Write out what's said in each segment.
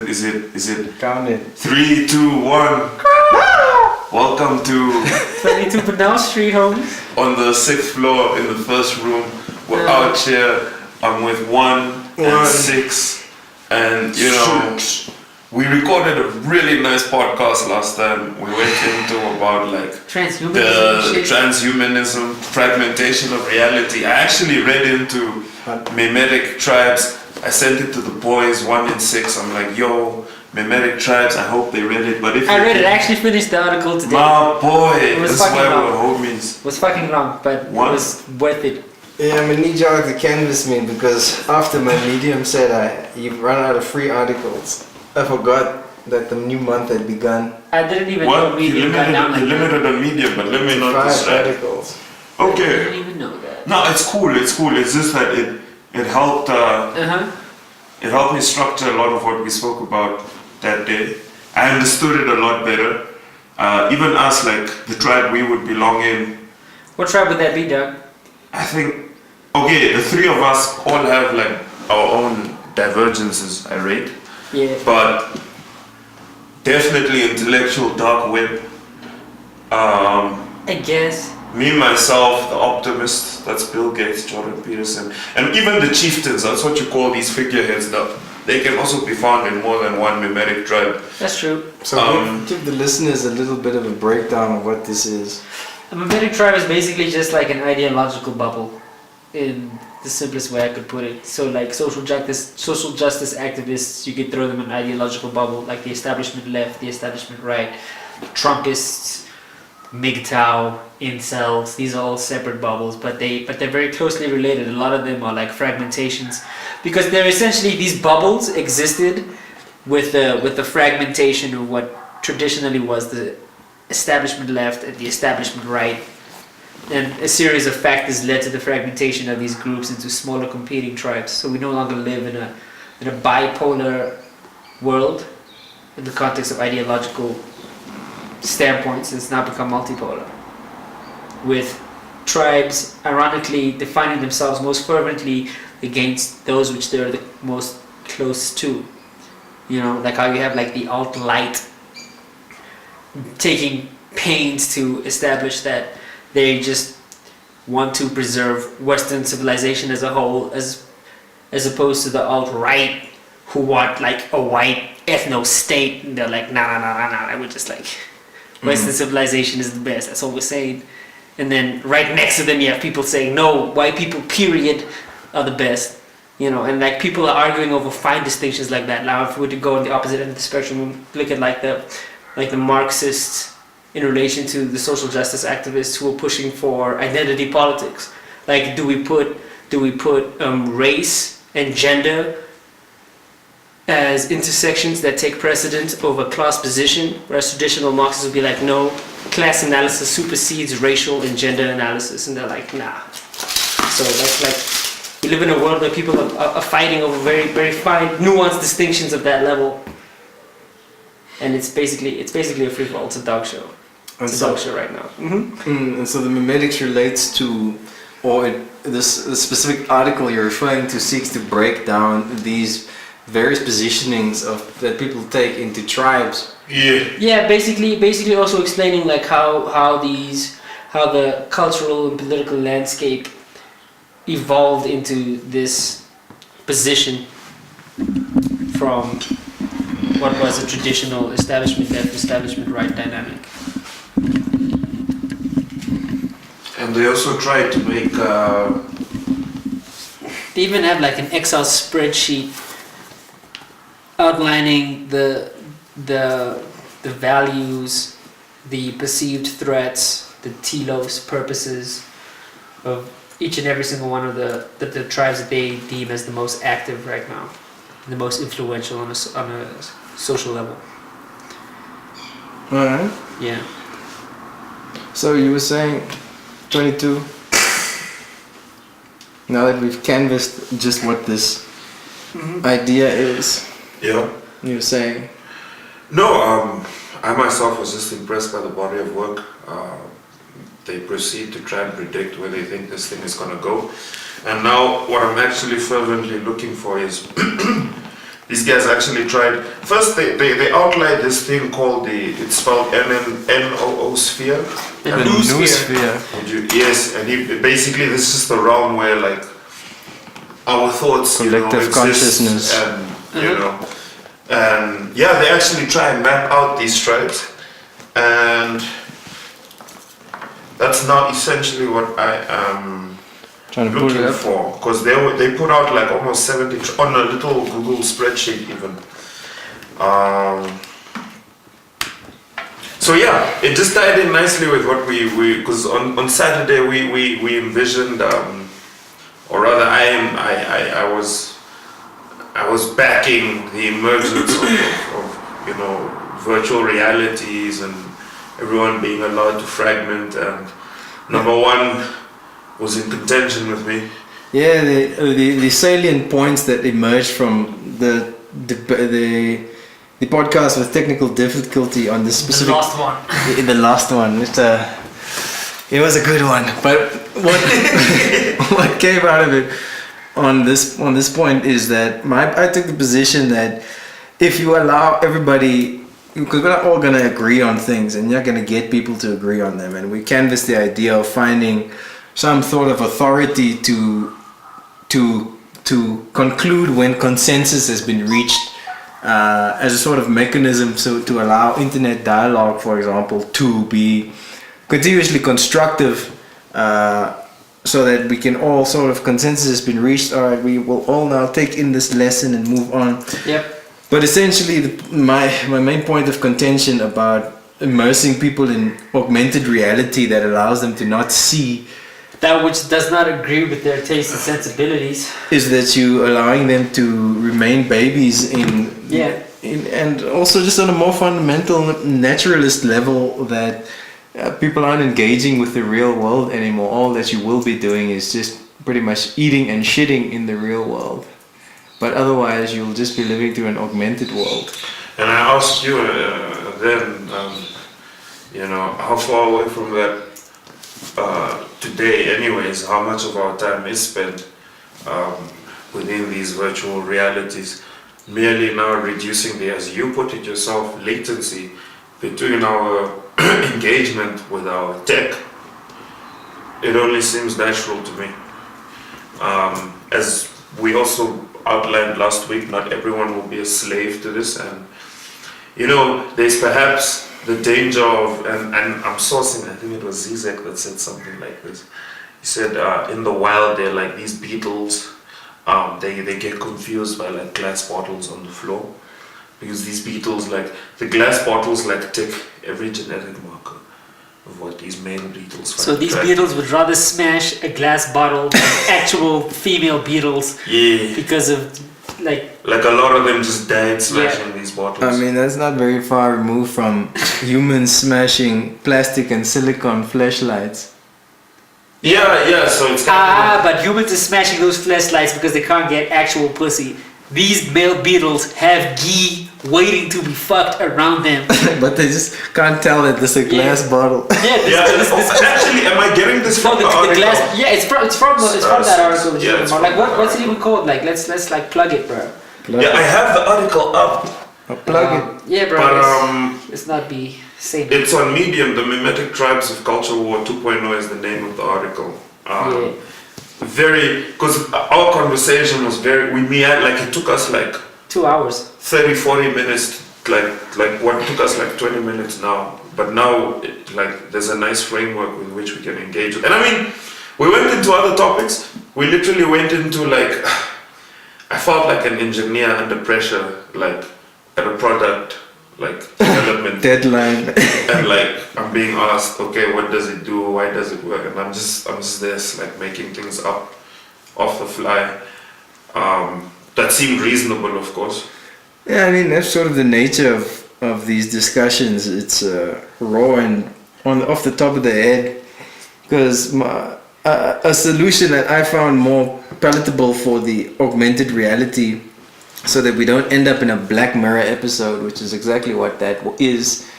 Is it? Count it. 3, 2, 1. Welcome to 22 Banal Street, homies. on the 6th floor in the first room. We're out here. I'm with 1 and 6, and you know, we recorded a really nice podcast last time. We went into about like the transhumanism, fragmentation of reality. I actually read into Memetic tribes. I sent it to the boys, 1 and 6. I'm like, yo, Memetic tribes, I hope they read it. But if I read it, I actually finished the article today. My boy, that's why we're homies. It was fucking long, but it was worth it. Yeah, I'm gonna need y'all to canvas me because after my Medium said you've run out of free articles, I forgot that the new month had begun. I didn't even know Medium got down like that. Limited on Medium, but let me not 5 articles. Okay. I didn't even know that. No, it's cool. It's just that it helped. It helped me structure a lot of what we spoke about that day. I understood it a lot better. Even us, like the tribe we would belong in. What tribe would that be, Doug? I think, okay, the 3 of us all have like our own divergences, I rate. Yeah. But definitely intellectual dark web. I guess. Me, myself, the optimist, that's Bill Gates, Jordan Peterson, and even the chieftains, that's what you call these figureheads, they can also be found in more than one Memetic tribe. That's true. So give the listeners a little bit of a breakdown of what this is. A Memetic tribe is basically just like an ideological bubble, in the simplest way I could put it. So like social justice activists, you could throw them in an ideological bubble, like the establishment left, the establishment right, Trumpists, MGTOW, incels. These are all separate bubbles, but they're very closely related. A lot of them are like fragmentations, because they're essentially, these bubbles existed with the fragmentation of what traditionally was the establishment left and the establishment right, and a series of factors led to the fragmentation of these groups into smaller competing tribes. So we no longer live in a bipolar world in the context of ideological standpoints. It's now become multipolar, with tribes ironically defining themselves most fervently against those which they're the most close to. You know, like how you have like the alt-light taking pains to establish that they just want to preserve Western civilization as a whole, as opposed to the alt-right who want like a white ethno-state, and they're like, nah, we're just like, Western civilization is the best, that's all we're saying. And then right next to them you have people saying, no, white people period are the best. You know, and like people are arguing over fine distinctions like that. Now if we were to go on the opposite end of the spectrum, look at like the Marxists in relation to the social justice activists who are pushing for identity politics. Like, do we put race and gender as intersections that take precedence over class position, whereas traditional Marxists would be like, no, class analysis supersedes racial and gender analysis, and they're like, nah. So that's like, we live in a world where people are fighting over very, very fine, nuanced distinctions of that level. And it's basically a free-for-all. It's a dog show. It's a dog show right now. And so the Memetics relates to, or this specific article you're referring to seeks to break down these various positionings that people take into tribes. Yeah, basically also explaining like how the cultural and political landscape evolved into this position from what was a traditional establishment left, establishment right dynamic. And they also tried to make they even have like an Excel spreadsheet outlining the values, the perceived threats, the telos purposes of each and every single one of the tribes that they deem as the most active right now, the most influential on a social level. Alright. Yeah. So you were saying 22. Now that we've canvassed just what this idea is. Yeah. You were saying? No, I myself was just impressed by the body of work. They proceed to try and predict where they think this thing is going to go. And now what I'm actually fervently looking for is these guys actually tried. First, they outlined this thing called it's spelled Noosphere. The Noosphere. Yes, and basically this is the realm where like our thoughts, collective consciousness, and and yeah, they actually try and map out these tribes, and that's now essentially what I am trying to looking for, because they put out like almost 70 on a little Google spreadsheet even. So yeah, it just tied in nicely with what we because on Saturday we envisioned, or rather I was backing the emergence of virtual realities and everyone being allowed to fragment, and number one was in contention with me. Yeah, the salient points that emerged from the podcast with technical difficulty on this specific. The last one. The last one. It was a good one, but what came out of it on this point is that I took the position that if you allow everybody, because we're not all going to agree on things, and you're not going to get people to agree on them, and we canvass the idea of finding some sort of authority to conclude when consensus has been reached, as a sort of mechanism to allow internet dialogue, for example, to be continuously constructive, so that we can all sort of consensus has been reached. All right, we will all now take in this lesson and move on. Yep. But essentially, my main point of contention about immersing people in augmented reality that allows them to not see that which does not agree with their tastes and sensibilities is that you allowing them to remain babies and also just on a more fundamental naturalist level, that people aren't engaging with the real world anymore. All that you will be doing is just pretty much eating and shitting in the real world, but otherwise you'll just be living through an augmented world. And I asked you then, how far away from that today anyways, how much of our time is spent within these virtual realities, merely now reducing the, as you put it yourself, latency between our engagement with our tech. It only seems natural to me. As we also outlined last week, not everyone will be a slave to this, and there's perhaps the danger of, and I'm sourcing, I think it was Zizek that said something like this. He said, in the wild, they're like these beetles, they get confused by like glass bottles on the floor, because these beetles, like the glass bottles, like tick every genetic marker of what these male beetles find. So these beetles would rather smash a glass bottle than actual female beetles. Yeah. Because of like a lot of them just died smashing these bottles. I mean, that's not very far removed from humans smashing plastic and silicone fleshlights. Yeah, so it's but humans are smashing those fleshlights because they can't get actual pussy. These male beetles have ghee waiting to be fucked around them. But they just can't tell that there's a glass bottle. Actually, am I getting this from the article? It's from that article. Yeah, like what's it even called? Like let's like plug it, bro. I have the article up. Plug it. Yeah, bro. But it's not be same. it's on Medium. The Memetic Tribes of Culture War 2.0 is the name of the article. Because our conversation was it took us like 2 hours, 30-40 minutes, like what took us like 20 minutes now, but now there's a nice framework with which we can engage with. And I mean, we went into other topics. We literally went into I felt like an engineer under pressure, like at a product development deadline, and I'm being asked, okay, what does it do, why does it work, and I'm just there making things up off the fly. That seemed reasonable, of course. Yeah, I mean, that's sort of the nature of these discussions. It's raw and off the top of the head, because a solution that I found more palatable for the augmented reality, so that we don't end up in a Black Mirror episode, which is exactly what that is,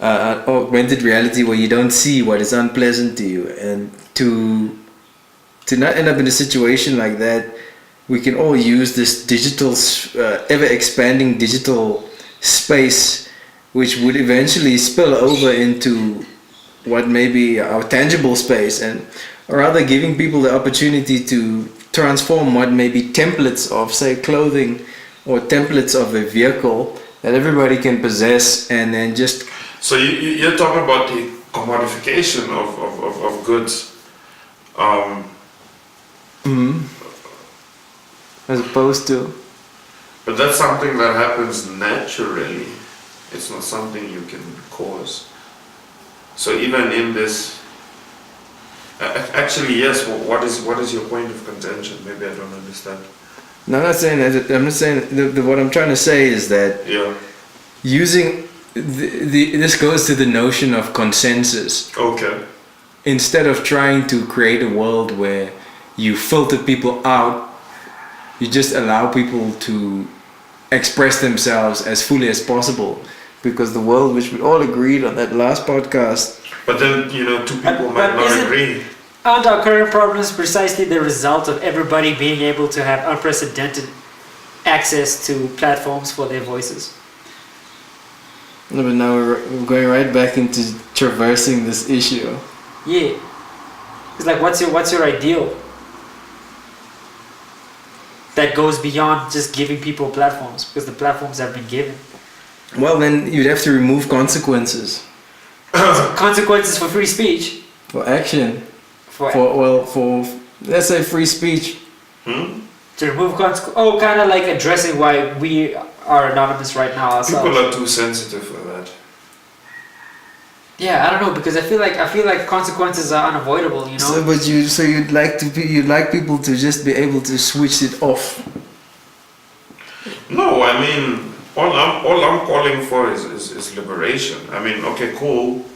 augmented reality where you don't see what is unpleasant to you, and to not end up in a situation like that, we can all use this digital, ever expanding digital space, which would eventually spill over into what may be our tangible space, and rather giving people the opportunity to transform what may be templates of, say, clothing or templates of a vehicle that everybody can possess, and then just... So you're talking about the commodification of goods. As opposed to... But that's something that happens naturally. It's not something you can cause. So even in this... Actually, yes, what is your point of contention? Maybe I don't understand. No, I'm not saying that. I'm not saying... what I'm trying to say is that... Yeah. Using... this goes to the notion of consensus. Okay. Instead of trying to create a world where you filter people out, you just allow people to express themselves as fully as possible. Because the world, which we all agreed on that last podcast... But then, two people might not agree. Aren't our current problems precisely the result of everybody being able to have unprecedented access to platforms for their voices? No, but now we're going right back into traversing this issue. Yeah. It's like, what's your ideal? That goes beyond just giving people platforms, because the platforms have been given. Well, then you'd have to remove consequences. Consequences for free speech. For action. For let's say free speech. To remove consequences. Oh, kind of like addressing why we are anonymous right now ourselves. People are too sensitive for that. Yeah, I don't know, because I feel like consequences are unavoidable, So, but you'd like people to just be able to switch it off. No, I mean, all I'm calling for is liberation. I mean, okay, cool.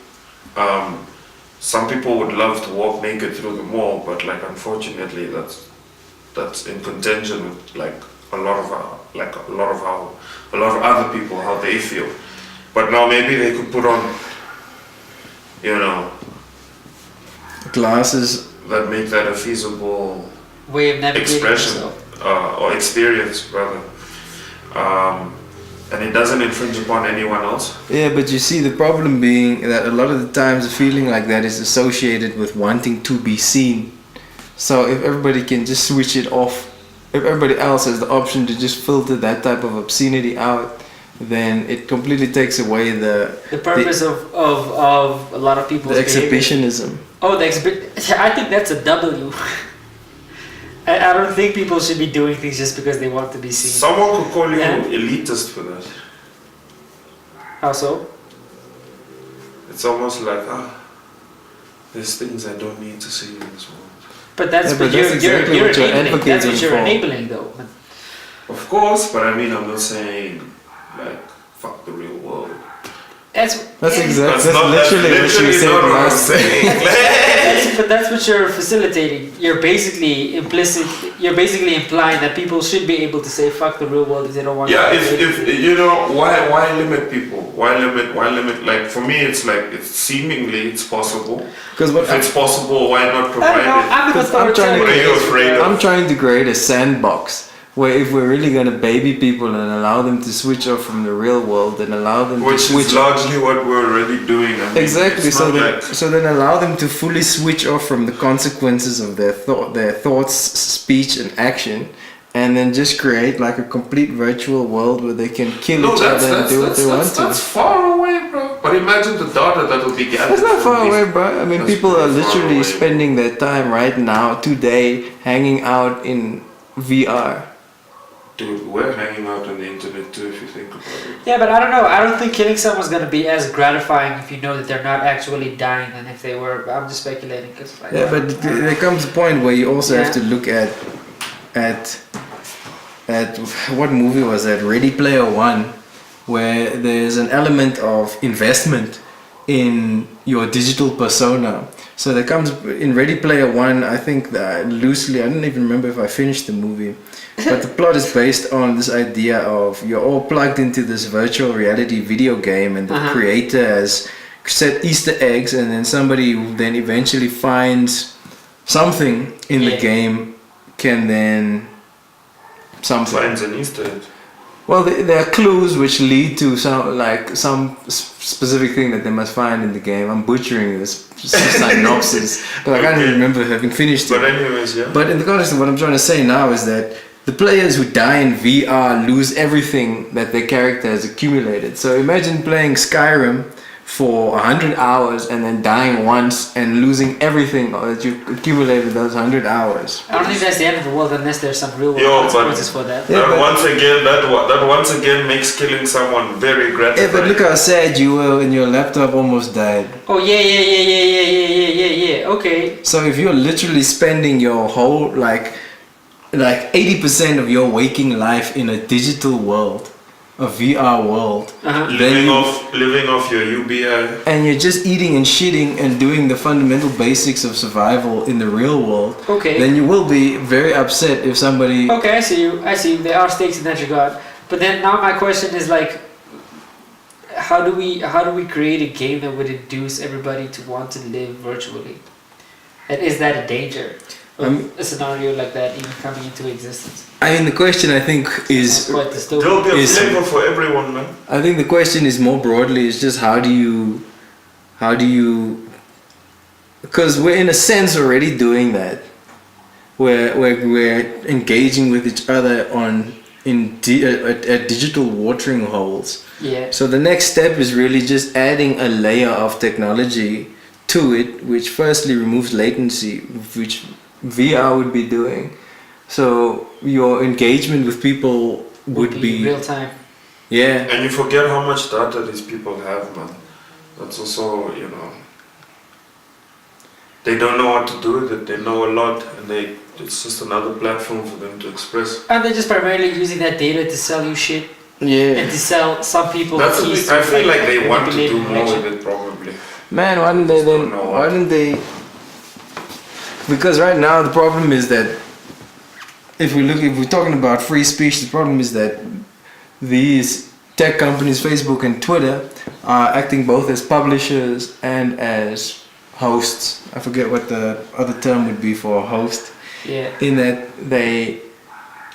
Some people would love to walk naked through the mall, but unfortunately, that's in contention with a lot of other people, how they feel. But now maybe they could put on, glasses that make that a feasible way of navigating expression or experience rather. And it doesn't infringe upon anyone else. Yeah, but you see, the problem being that a lot of the times a feeling like that is associated with wanting to be seen. So if everybody can just switch it off, if everybody else has the option to just filter that type of obscenity out, then it completely takes away the purpose of a lot of people's the behavior. exhibitionism. Oh, I think that's a W. I don't think people should be doing things just because they want to be seen. Someone could call you elitist for that. How so? It's almost like, there's things I don't need to see in this world. But that's exactly you're what you're enabling. That's what you're advocating for. enabling, though. Of course, but I mean, I'm not saying fuck the real world. That's literally what you said last time. But that's what you're facilitating. You're basically implying that people should be able to say fuck the real world if they don't want to. Yeah, if why limit people? Why limit? Like for me, it's it's possible. Because if it's possible, why not provide it? I'm trying to create a sandbox where if we're really gonna baby people and allow them to switch off from the real world, then allow them to switch. Which is largely what we're already doing. I mean, exactly. So then allow them to fully switch off from the consequences of their thoughts, speech, and action, and then just create a complete virtual world where they can kill each other and do what they want to. That's far away, bro. But imagine the data that will be gathered. It's not far away, bro. I mean, people are literally spending their time right now, today, hanging out in VR. Dude, we're hanging out on the internet too, if you think about it. Yeah, but I don't know. I don't think killing someone's gonna be as gratifying if you know that they're not actually dying than if they were. I'm just speculating. But there comes a point where you also have to look at what movie was that? Ready Player One, where there's an element of investment in your digital persona. So there comes in Ready Player One, I think that loosely, I don't even remember if I finished the movie, but the plot is based on this idea of you're all plugged into this virtual reality video game, and the creator has set Easter eggs, and then somebody who then eventually finds something in the game can then something. Finds an Easter egg. Well, there are clues which lead to some specific thing that they must find in the game. I'm butchering this synopsis, but I can't even remember having finished it. But anyways, yeah. But in the context of what I'm trying to say now is that the players who die in VR lose everything that their character has accumulated. So imagine playing Skyrim for 100 hours and then dying once and losing everything that you accumulated those 100 hours. I don't think that's the end of the world unless there's some real world Yo, consequences for that. Yeah, but- that once again makes killing someone very gratifying. Yeah, but look how sad you were when your laptop almost died. Oh yeah. Okay. So if you're literally spending your whole like 80% of your waking life in a digital world, a VR world, living off your UBI. and you're just eating and shitting and doing the fundamental basics of survival in the real world, Okay. then you will be very upset if somebody. Okay, I see you. There are stakes in that regard. But then now my question is like, how do we create a game that would induce everybody to want to live virtually? And is that a danger of a scenario like that even coming into existence? I mean, the question I think is. Quite dystopian. There'll be a Is- flavor for everyone, man. I think the question is more broadly is just how do you, because we're in a sense already doing that, where we're engaging with each other at digital watering holes. Yeah. So the next step is really just adding a layer of technology to it, which firstly removes latency, which VR would be doing. So your engagement with people would be real time. yeah. And you forget how much data these people have, man. That's also, they don't know what to do with it. They know a lot, and it's just another platform for them to express. And they're just primarily using that data to sell you shit Yeah. and to sell some people. That's the keys I to, feel like they want to do manipulating more information. with it, probably. Man, why didn't they then? No. Why didn't they? Because right now the problem is that if we're talking about free speech, the problem is that these tech companies, Facebook and Twitter, are acting both as publishers and as hosts. I forget what the other term would be for a host. Yeah. In that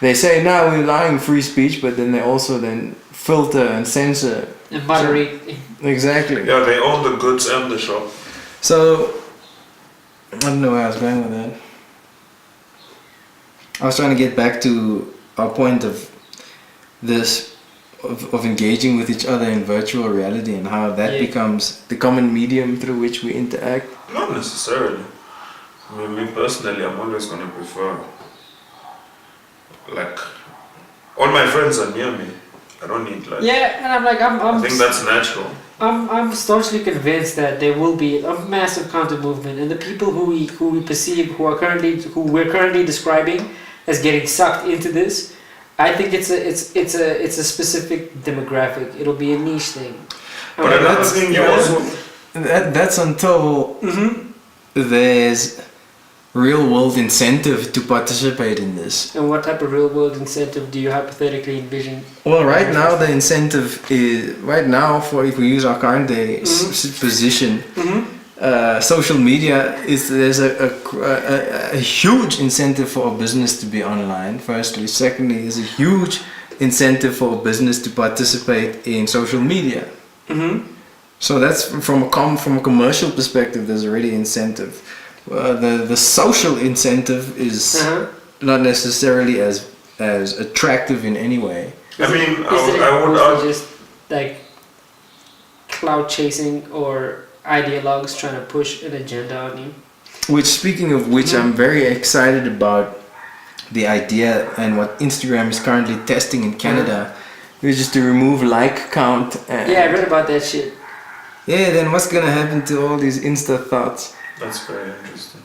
they say now we're allowing free speech, but then they also then filter and censor. And moderate. Exactly. Yeah, they own the goods and the shop. So, I don't know where I was going with that. I was trying to get back to our point of this, of engaging with each other in virtual reality and how that becomes the common medium through which we interact. Not necessarily. I mean, me personally, I'm always going to prefer, all my friends are near me. I don't need Yeah, and I'm like, I think that's natural. I'm staunchly convinced that there will be a massive counter movement, and the people who we perceive who we're currently describing as getting sucked into this, I think it's a specific demographic. It'll be a niche thing. But another thing you also That's until there's real world incentive to participate in this. And what type of real world incentive do you hypothetically envision? Well, right now the incentive is for if we use our current day position. Social media there's a huge incentive for a business to be online. Firstly, secondly, there's a huge incentive for a business to participate in social media. So that's from a commercial perspective. There's already incentive. The social incentive is not necessarily as attractive in any way. I mean, I would would argue. just like clout chasing or ideologues trying to push an agenda on you. Which, speaking of which, I'm very excited about the idea and what Instagram is currently testing in Canada, which is to remove like count. And Yeah, I read about that shit. yeah, then what's gonna happen to all these Insta thoughts? That's very interesting.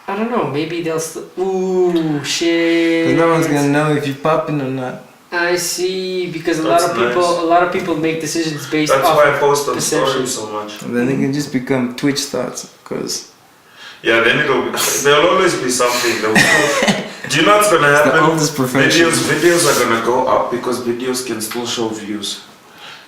I don't know. Maybe they'll. Ooh, shit. Because no one's gonna know if you're popping or not. I see. Because That's a lot of people make decisions based That's off why I post on perception. stories so much. And then they can just become Twitch thoughts. Because Yeah, then there'll always be something. Do you know what's gonna happen? oldest profession. Videos are gonna go up because videos can still show views.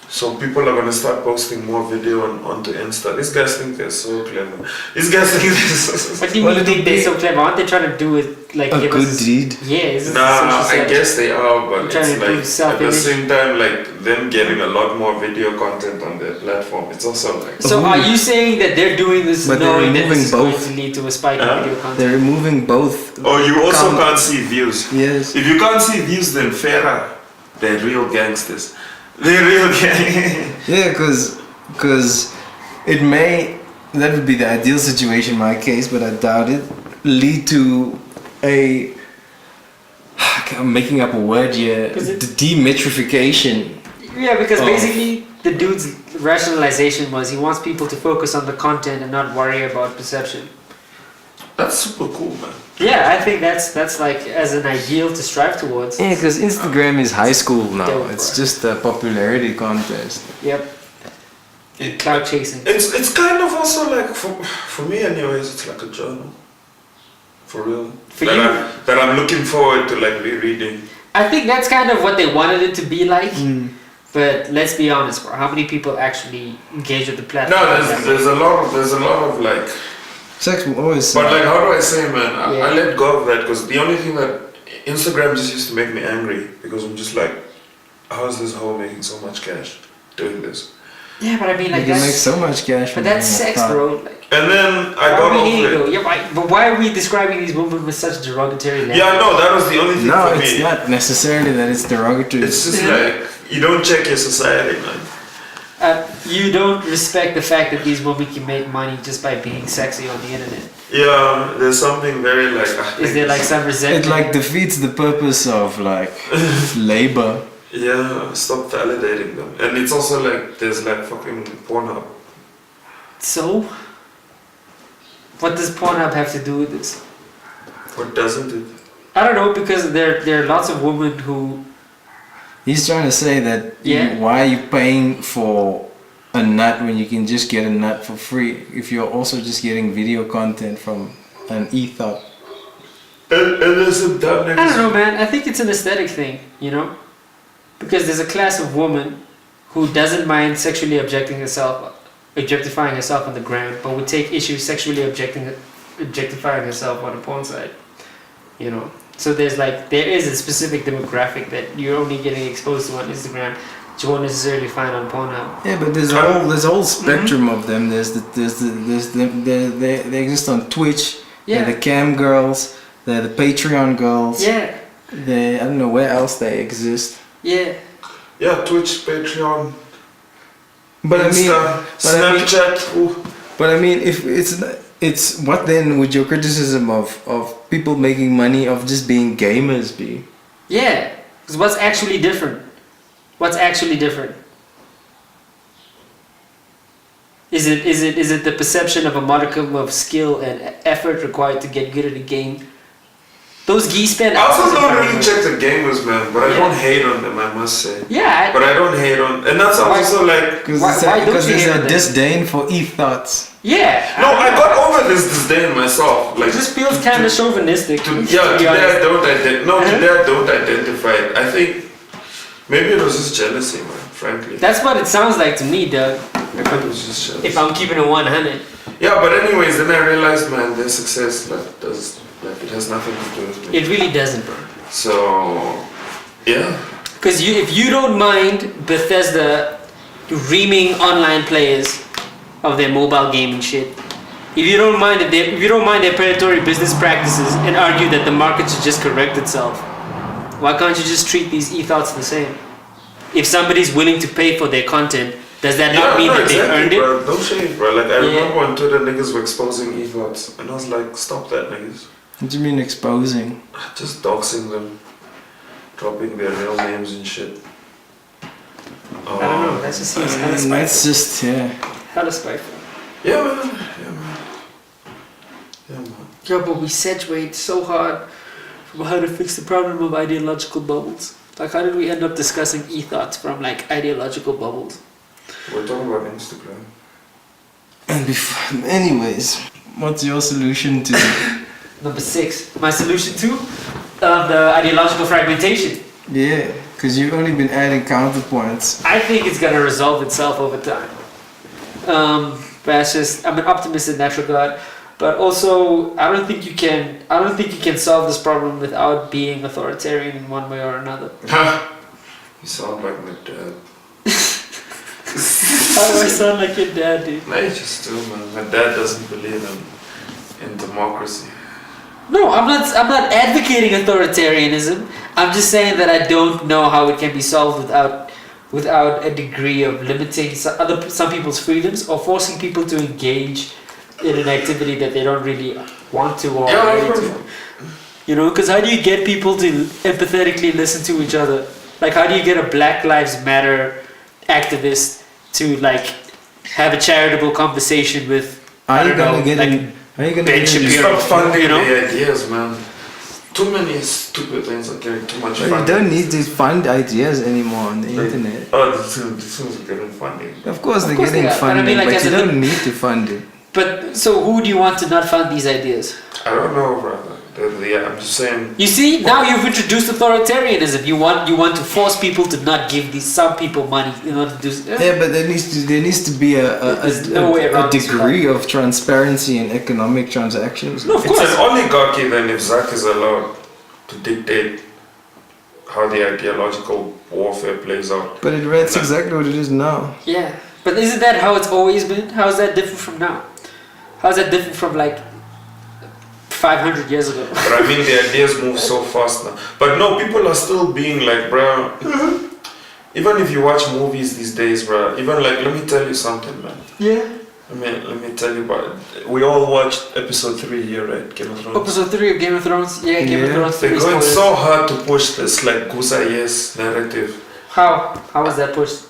So people are gonna start posting more video onto Insta. These guys think they're so clever. These guys think they're so... What do you mean think they're so clever? Aren't they trying to do it like a good deed? Yeah, is Nah, I guess they are, but trying it's to like improve at the same time, like them getting a lot more video content on their platform. It's also like... So are you saying that they're doing this But knowing that removing this is going both. to lead to a spike in video content? They're removing both. Oh, you also can't see views. Yes. If you can't see views, then fairer. They're real gangsters. They're real gangsters. Yeah, because it may, that would be the ideal situation in my case, but I doubt it, lead to a, I'm making up a word here, demetrification. Yeah, because basically the dude's rationalization was he wants people to focus on the content and not worry about perception. That's super cool, man. Yeah, I think that's like as an ideal to strive towards. Yeah, because Instagram is high school now. Dope, It's bro. just a popularity contest. Yep. Clout chasing. It's kind of also like for me anyways. It's like a journal. For real. For that you? that I'm looking forward to like rereading. I think that's kind of what they wanted it to be like. But let's be honest, bro. How many people actually engage with the platform? No, there's a lot of like. Sex will always. But like, how do I say, man? Yeah. I let go of that because the only thing that Instagram just used to make me angry because I'm just like, how is this hoe making so much cash doing this? Yeah, but I mean, you like can make that's. so much cash. But that's sex, bro. Like, And then I why got are we over hating it. though? Yeah, but why are we describing these women with such derogatory language? Yeah, no, that was the only thing No, for me. it's not necessarily that it's derogatory. It's just like you don't check your society, man. You don't respect the fact that these women can make money just by being sexy on the internet. Yeah, there's something very like. Is there like some resentment? It like defeats the purpose of like labor. Yeah, stop validating them. And it's also like there's like fucking Pornhub. So, what does Pornhub have to do with this? What doesn't it? I don't know, because there are lots of women who. He's trying to say that Yeah. why are you paying for a nut when you can just get a nut for free if you're also just getting video content from an E-thot? And there's some dumb niggas. I don't know, man. I think it's an aesthetic thing, you know? Because there's a class of woman who doesn't mind sexually objectifying herself on the gram, but would take issue sexually objectifying herself on a porn site, you know? So there is a specific demographic that you're only getting exposed to on Instagram that you won't necessarily find on Pornhub. Yeah, but there's a whole spectrum of them. They exist on Twitch. Yeah. They're the cam girls. They're the Patreon girls. Yeah. I don't know where else they exist. Yeah. Yeah, Twitch, Patreon, But Insta, Snapchat. But I mean, if it's what then would your criticism of people making money of just being gamers be? Yeah. Because what's actually different? What's actually different? Is it the perception of a modicum of skill and effort required to get good at a game? Those geese spend I also hours don't of really time. check the gamers, man, but I don't hate on them, I must say. Yeah. But I don't hate on, and that's also like. Because Why don't you there's hate on a them? disdain for E-thots. Yeah. No, I got over this disdain myself. Like It just feels kind of chauvinistic. today I don't identify it. I think maybe it was just jealousy, man. Frankly, That's what it sounds like to me, Doug. maybe it was just jealousy. If I'm keeping it 100. Yeah, but anyways, then I realized, man, their success it has nothing to do with me. It really doesn't, bro. So, yeah. Because if you don't mind Bethesda reaming online players of their mobile gaming shit, if you don't mind their predatory business practices and argue that the market should just correct itself, why can't you just treat these E-thots the same? If somebody's willing to pay for their content, does that not mean that they earned it? Bro. Don't shame, bro. Like I remember on Twitter, niggas were exposing E-thots, and I was like, stop that, niggas. What do you mean exposing? Just doxing them, dropping their real names and shit. I don't know, that just seems hella spiteful. That's just Hella spiteful. Yeah, man. Yeah, but we segued so hard from how to fix the problem of ideological bubbles. Like, how did we end up discussing E-thots from like ideological bubbles? We're talking about Instagram. And anyways, what's your solution to? Number 6, my solution to the ideological fragmentation. Yeah. Because you've only been adding counterpoints. I think it's gonna resolve itself over time. But it's just, I'm an optimist in that regard. But also, I don't think you can solve this problem without being authoritarian in one way or another. You sound like my dad. How do I sound like your dad, dude? No, you just do, man. My dad doesn't believe in democracy. No, I'm not advocating authoritarianism. I'm just saying that I don't know how it can be solved without a degree of limiting some people's freedoms or forcing people to engage in an activity that they don't really want to or ready to. You know, because how do you get people to empathetically listen to each other? Like, how do you get a Black Lives Matter activist to like have a charitable conversation with? Are you gonna get You stop funding you know? the ideas, man. Too many stupid things are getting too much funding. You don't need to fund ideas anymore on the internet. Oh, the things are getting funding. Of course they're course they getting are, but I funding, mean, like, but as you a don't need to fund it. But so who do you want to not fund these ideas? I don't know, brother. Yeah, I'm just saying. You see, now you've introduced authoritarianism. You want to force people to not give some people money in order to do. Yeah, but there needs to be There's no way a around this degree of transparency in economic transactions. No, of It's course. an oligarchy then if Zach is allowed to dictate how the ideological warfare plays out. But that's exactly what it is now. Yeah, but isn't that how it's always been? How is that different from now? How is that different from like 500 years ago? But I mean, the ideas move so fast now. But no, people are still being like, bro. Even if you watch movies these days, bro. Even like, let me tell you something, man. Yeah. Let me tell you about it. We all watched episode 3 here, right? Game of Thrones. Episode 3 of Game of Thrones. Yeah, Game of Thrones 3. They're going so hard to push this like Gusa yes narrative. How was that pushed?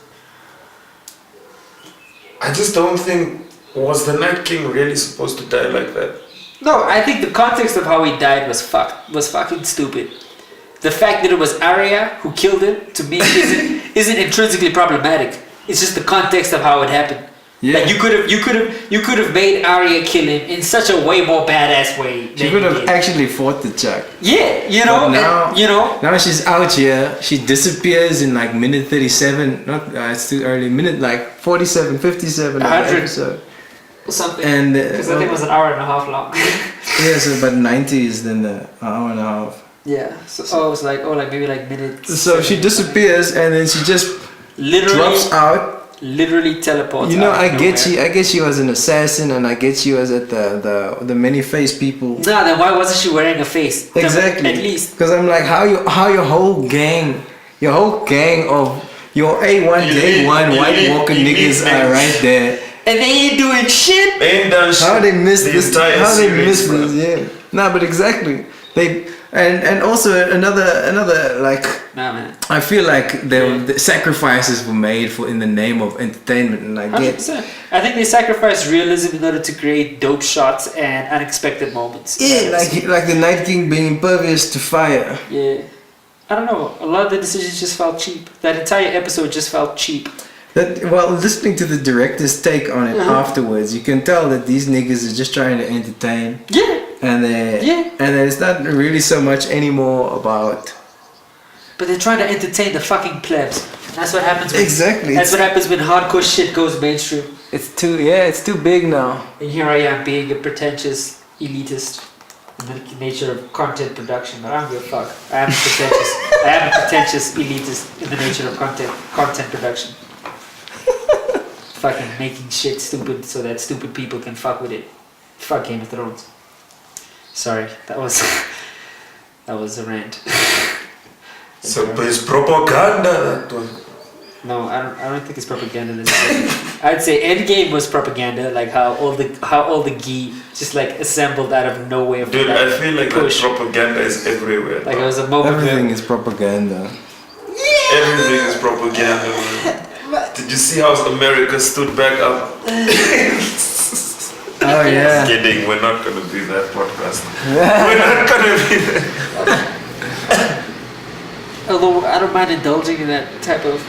I just don't think, was the Night King really supposed to die like that? No, I think the context of how he died was fucking stupid. The fact that it was Arya who killed him, to me, isn't intrinsically problematic. It's just the context of how it happened. Yeah. Like you could have made Arya kill him in such a way more badass way. She could have actually fought the Chuck. Yeah, you know, But now she's out here. She disappears in like minute 37. Not it's too early. Minute like 47, 57 of the 100. episode. Something. And because I think it was an hour and a half long. yeah, so about 90 is then the hour and a half. Yeah. So it was like maybe like minutes. So she disappears and then she just drops out. Literally teleports. You know, out I of get nowhere. I guess she was an assassin, and I guess she was at the many-faced people. Nah, then why wasn't she wearing a face? Exactly. At least. Because I'm like, how your whole gang of your A1 Day One White Walker niggas are right there. And they ain't doing shit. They ain't done shit. How they missed this? entire How they series, missed bro. this? Yeah. Nah, but exactly. They and also another like. Nah, man. I feel like the sacrifices were made for in the name of entertainment, and I get. 100%. I think they sacrificed realism in order to create dope shots and unexpected moments. Yeah, like the Night King being impervious to fire. Yeah. I don't know. A lot of the decisions just felt cheap. That entire episode just felt cheap. Well, listening to the director's take on it afterwards, you can tell that these niggas are just trying to entertain. Yeah. And it's not really so much anymore about. But they're trying to entertain the fucking plebs. That's what happens. Exactly. That's what happens when hardcore shit goes mainstream. It's too big now. And here I am being a pretentious elitist in the nature of content production, but I don't give a fuck. I am a pretentious elitist in the nature of content production. Fucking making shit stupid so that stupid people can fuck with it. Fuck Game of Thrones. Sorry, that was a rant. So it's propaganda that one. No, I don't think it's propaganda. I'd say Endgame was propaganda, like how all the ghee just like assembled out of nowhere. Dude, I feel like that propaganda is everywhere. Like it was a moment. Everything is propaganda. Everything is propaganda, man. Did you see how America stood back up? Oh yeah. Kidding, we're not gonna do that podcast. We're not gonna be that. Although I don't mind indulging in that type of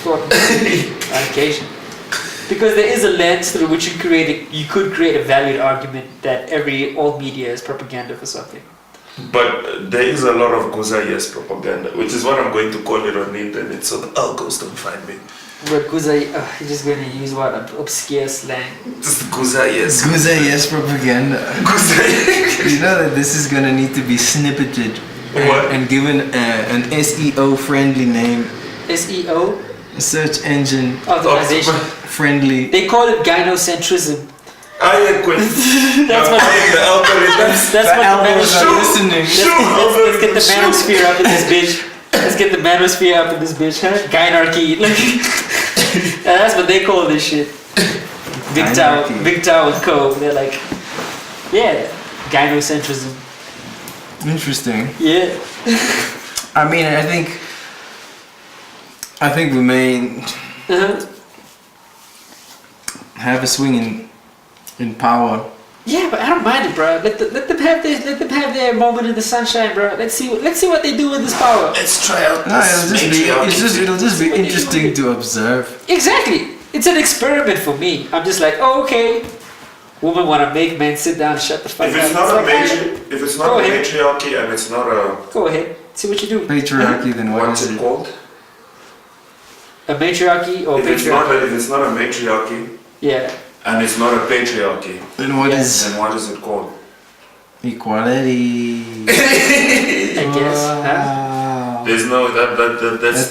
thought on occasion, because there is a lens through which you could create a valued argument that all media is propaganda for something. But there is a lot of Guza yes propaganda, which is what I'm going to call it on the internet, so the algos don't find me. But Guza, you're just gonna use what obscure slang. Just Guza yes. Guza yes propaganda. Guza. You know that this is gonna need to be snippeted What? and given an SEO friendly name, SEO? search engine Optimization. friendly. They call it Gynocentrism. I quit. That's what the algorithm. that's what the manosphere are listening. Let's get the manosphere up in this bitch. Let's get the manosphere up in this bitch. Huh? Gynarchy. That's what they call this shit. Big Tao and Co. They're like, yeah, gynocentrism. Interesting. Yeah. I mean, I think we may have a swing in power. Yeah, but I don't mind it, bro. Let them have their moment in the sunshine, bro. Let's see what they do with this power. Let's try out No, this. it'll just be interesting to observe. Exactly. It's an experiment for me. I'm just like, oh, okay. Women want to make men sit down and shut the fuck If up. it's not a like, if it's not Go a ahead. matriarchy and it's not a go ahead. See what you do. Patriarchy, then what what's is it it? called? A matriarchy or If it's not a matriarchy yeah. and it's not a patriarchy, Then what Yeah. is then what is it called? equality? I guess. Huh? Wow. There's no That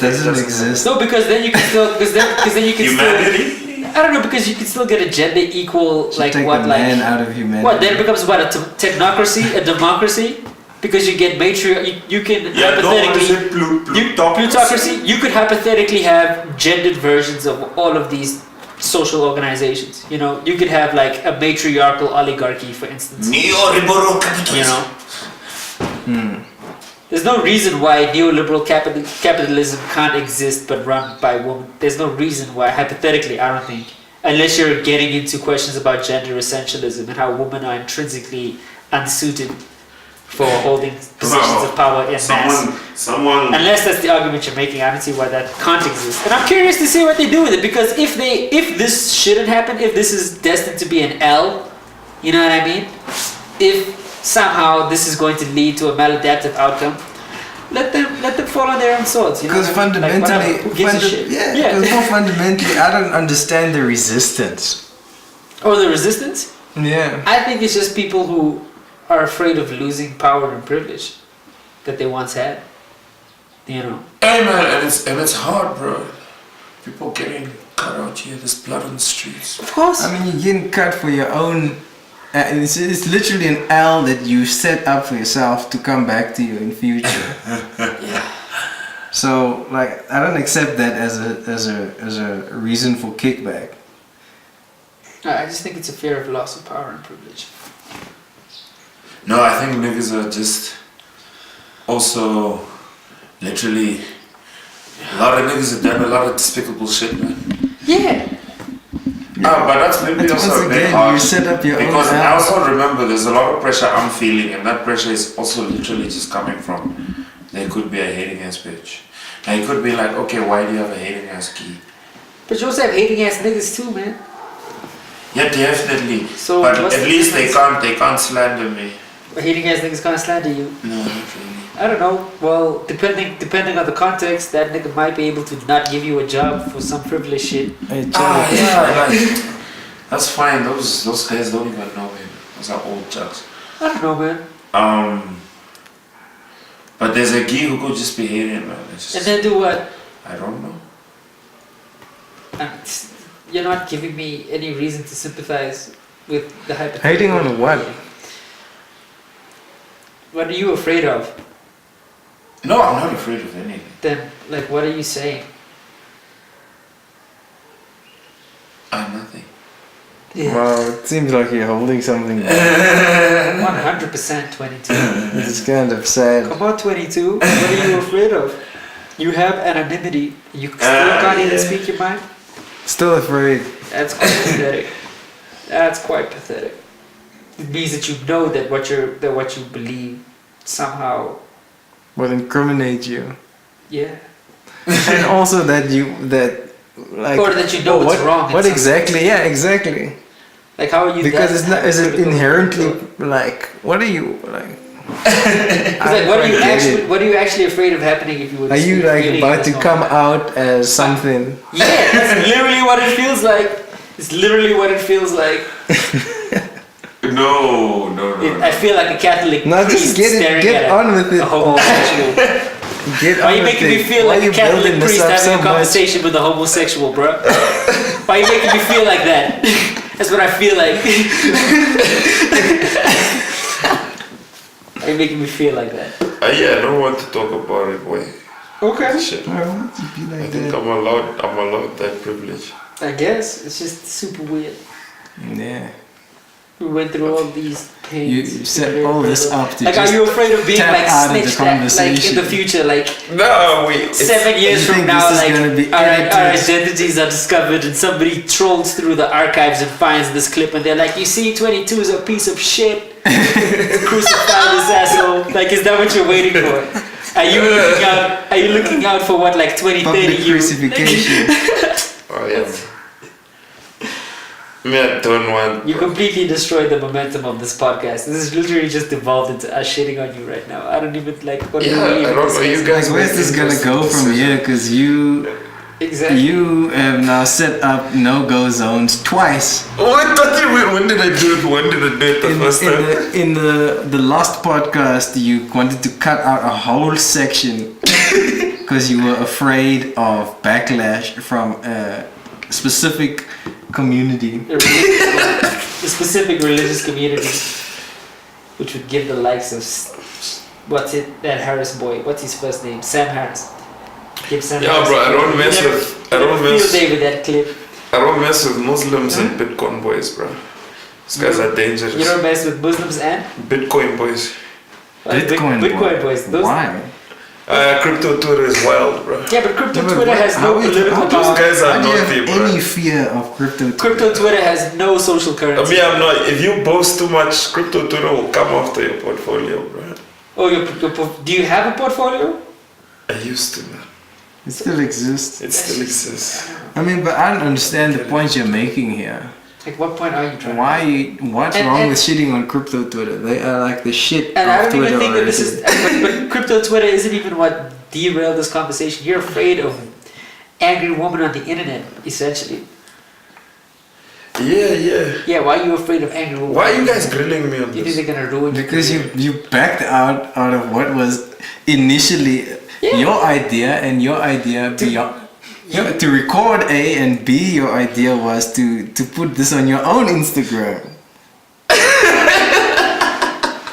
doesn't exist. No, because then you can still because then you can Humanity? still I don't know because you can still get a gender equal Should like take what the like man out of humanity. what then it becomes what a technocracy, a democracy because you get you can Yeah, no, what is hypothetically it? plutocracy. You could hypothetically have gendered versions of all of these social organizations. You know, you could have like a matriarchal oligarchy, for instance. Neoliberal capitalism. You know, there's no reason why neoliberal capitalism can't exist but run by women. There's no reason why, hypothetically, I don't think, unless you're getting into questions about gender essentialism and how women are intrinsically unsuited for holding positions of power in mass. Someone. Unless that's the argument you're making, I don't see why that can't exist. And I'm curious to see what they do with it because if this shouldn't happen, if this is destined to be an L, you know what I mean? If somehow this is going to lead to a maladaptive outcome, let them fall on their own swords. You know Because what I mean? Like, fundamentally, whatever, who gives a shit? because more fundamentally, I don't understand the resistance. Or the resistance? Yeah. I think it's just people who are afraid of losing power and privilege that they once had. You know. Hey man, and it's hard, bro. People getting cut out here. There's blood on the streets. Of course. I mean, you're getting cut for your own. It's literally an L that you set up for yourself to come back to you in future. Yeah. So, like, I don't accept that as a reason for kickback. I just think it's a fear of loss of power and privilege. No, I think niggas are just also literally a lot of niggas have done a lot of despicable shit, man. Yeah. But that's maybe But also once a bit again, hard you set up your because own I app. also remember there's a lot of pressure I'm feeling, and that pressure is also literally just coming from there could be a hating ass bitch. Now it could be like, okay, why do you have a hating ass key? But you also have hating ass niggas too, man. Yeah, definitely. So but what's at the least difference? they can't slander me. But hating ass niggas can't slander you. No, not really. I don't know. Well, depending on the context, that nigga might be able to not give you a job for some frivolous shit. Yeah, like that's fine. Those guys don't even know me. Those are old jokes. I don't know, man. But there's a guy who could just be hating, man. It's And just, then do what? I don't know. You're not giving me any reason to sympathize with the hypothetical. Hating on what? What are you afraid of? No, I'm not afraid of anything. Then, like, what are you saying? I'm nothing. Yeah. Wow, it seems like you're holding something. 100% 22. It's kind of sad. Come on, 22. What are you afraid of? You have anonymity. You still can't even speak your mind. Still afraid. That's quite pathetic. That's quite pathetic. It means that you know that what you believe somehow, Will incriminate you. yeah. And also that like. Or that you know what's wrong in What some exactly? Yeah, exactly. Like how are you? Because that it's not. Is it hypocritical? inherently like? What are you like? It's like, what are you actually afraid of happening if you were? Are you like about to come out as something? Yeah, that's literally what it feels like. It's literally what it feels like. No. I feel like a Catholic priest get on with it. A homosexual. Why are you making me feel like a Catholic priest having a conversation with a homosexual, bro? Why are you making me feel like that? That's what I feel like. Why are you making me feel like that? Yeah, I don't want to talk about it. Boy. Okay. Shit. I want to be like I think that. I'm allowed that privilege. I guess it's just super weird. Yeah. We went through all these pains. You set all this up to like, just are you afraid of being tap like out of the snitched at, like in the conversation. future, like No, 7 years You from think now, this is like gonna be our edited? identities are discovered and somebody trolls through the archives and finds this clip and they're like, you see, 22 is a piece of shit. Crucify this asshole. Like, is that what you're waiting for? Are you looking out for what, like 2030 Public you? crucifixion. Oh yeah. Me, I don't want. You completely destroyed the momentum of this podcast. This is literally just devolved into us shitting on you right now. I don't even like what Yeah, are we I don't know. You guys. Like, where's this gonna go from here? Because exactly. you have now set up no-go zones twice. When did I do it? When did I do it the first time? In the last podcast, you wanted to cut out a whole section because you were afraid of backlash from a specific community. The specific religious community, which would give the likes of that Harris boy? What's his first name? Sam Harris. Give Sam Yeah, Harris. bro. I don't mess Field day with that clip. I don't mess with Muslims and Bitcoin boys, bro. These guys are dangerous. You don't mess with Muslims and Bitcoin boys. Bitcoin boys. Those, Why? Crypto Twitter is wild, bro. Yeah, but crypto Twitter has no political Those power. guys are How do you naughty, have bro. any fear of crypto? Crypto Twitter has no social currency. I'm not. If you boast too much, Crypto Twitter will come after your portfolio, bro. Oh, do you have a portfolio? I used to, man. It still exists. It still exists. I mean, but I don't understand the point you're making here. Like, what point are you trying to make? What's wrong with shitting on crypto Twitter? They are like the shit And of I don't Twitter even think that already. this is. But crypto Twitter isn't even what derailed this conversation. You're afraid of angry woman on the internet, essentially. Yeah. Yeah, why are you afraid of angry woman? Why are you guys grilling me on Do you this? think they're gonna ruin your Because career? you backed out of what was initially your idea, and your idea beyond. To record A and B, your idea was to put this on your own Instagram.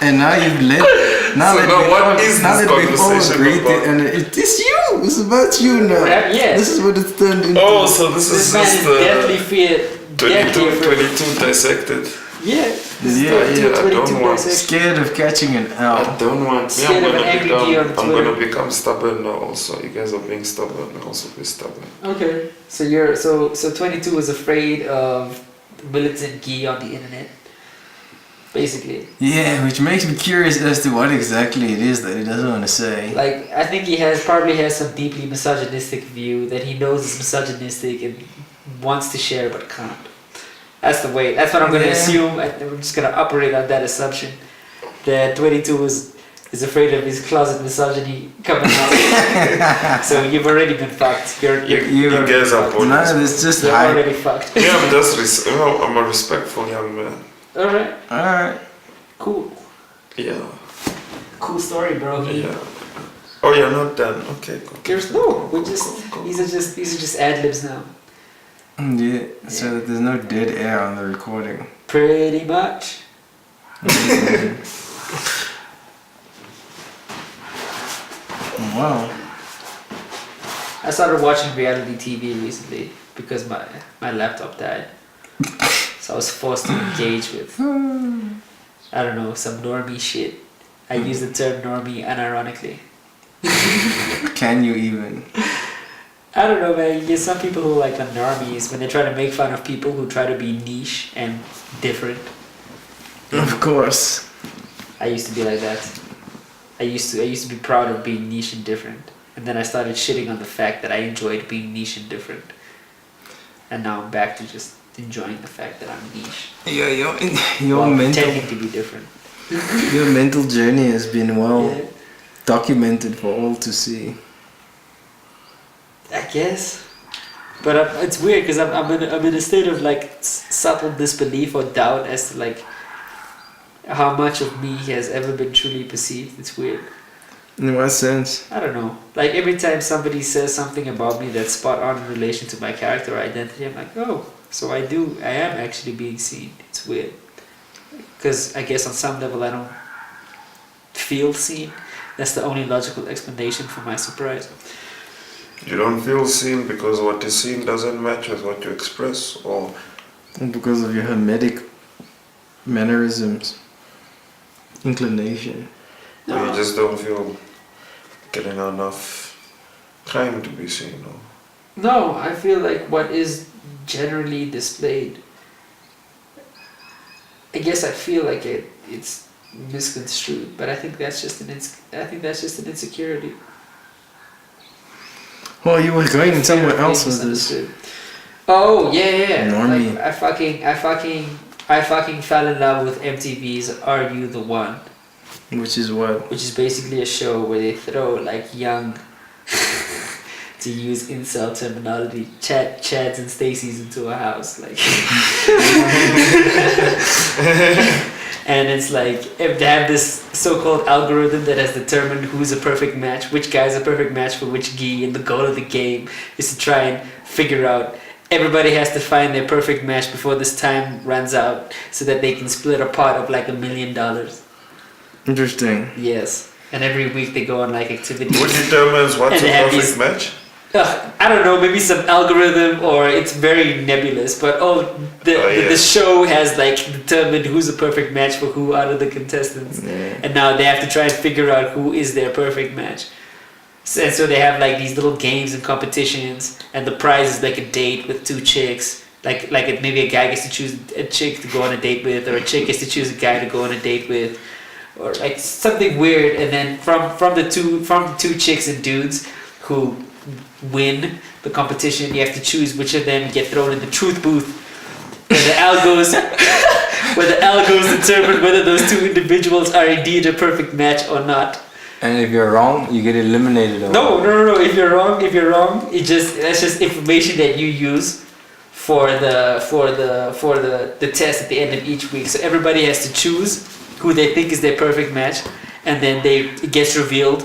And now you've let. what is now this that we've all conversation agreed about? and it's you. It's about you now. Yeah. This is what it's turned into. Oh, so this This is man just is the deathly feared. 22 dissected. Yeah. Yeah, I don't want. Scared of catching an L. I don't want. Scared of an angry G on I'm Twitter. gonna become stubborn now. Also, you guys are being stubborn. I'll also be stubborn. Okay. So you're so 22 is afraid of militant G on the internet. Basically. Yeah, which makes me curious as to what exactly it is that he doesn't want to say. Like, I think he probably has some deeply misogynistic view that he knows is misogynistic and wants to share but can't. That's what I'm gonna assume. I'm just gonna operate on that assumption that 22 is afraid of his closet misogyny coming out. So you've already been fucked. You guys are bored. No, it's just You're hype. already fucked. Yeah, I'm a respectful young man. Alright. Cool. Yeah. Cool story, bro. Yeah. Oh, you're not done. Okay, cool. There's no. These are just ad libs now. Yeah, so that there's no dead air on the recording. Pretty much. Wow. I started watching reality TV recently because my laptop died. So I was forced to engage with, I don't know, some normie shit. I use the term normie unironically. Can you even? I don't know, man. There's some people who like the normies when they try to make fun of people who try to be niche and different. Of course. I used to be like that. I used to be proud of being niche and different. And then I started shitting on the fact that I enjoyed being niche and different. And now I'm back to just enjoying the fact that I'm niche. Your while mental pretending to be different. Your mental journey has been well Yeah. documented for all to see. I guess. But it's weird because I'm in a state of like subtle disbelief or doubt as to like how much of me has ever been truly perceived. It's weird. In what sense? I don't know. Like every time somebody says something about me that's spot on in relation to my character or identity, I'm like, oh, so I am actually being seen. It's weird. Because I guess on some level I don't feel seen. That's the only logical explanation for my surprise. You don't feel seen because what is seen doesn't match with what you express, or Because of your hermetic mannerisms, inclination. or you just don't feel getting enough time to be seen. Or No, I feel like what is generally displayed, I guess I feel like it's misconstrued, but I think that's just an insecurity. Well, you were going somewhere else with this. Misunderstood. Oh yeah. Normie. Like, I fucking fell in love with MTV's "Are You the One," Which is what? which is basically a show where they throw like young, to use incel terminology, Chads and Stacys into a house, like. And it's like, if they have this so-called algorithm that has determined who's a perfect match, which guy's a perfect match for which gi, and the goal of the game is to try and figure out, everybody has to find their perfect match before this time runs out so that they can split a pot of like $1 million. Interesting. Yes. And every week they go on like activities. what determines what's And a they have perfect these- match? I don't know, maybe some algorithm, or it's very nebulous, but the show has like determined who's a perfect match for who out of the contestants. Yeah. And now they have to try and figure out who is their perfect match. And so they have like these little games and competitions, and the prize is like a date with two chicks. Maybe a guy gets to choose a chick to go on a date with, or a chick gets to choose a guy to go on a date with, or like something weird. And then from the two chicks and dudes who win the competition, you have to choose which of them get thrown in the truth booth, where the algos determine whether those two individuals are indeed a perfect match or not. And if you're wrong, you get eliminated. No. If you're wrong, that's just information that you use for the test at the end of each week. So everybody has to choose who they think is their perfect match, and then it gets revealed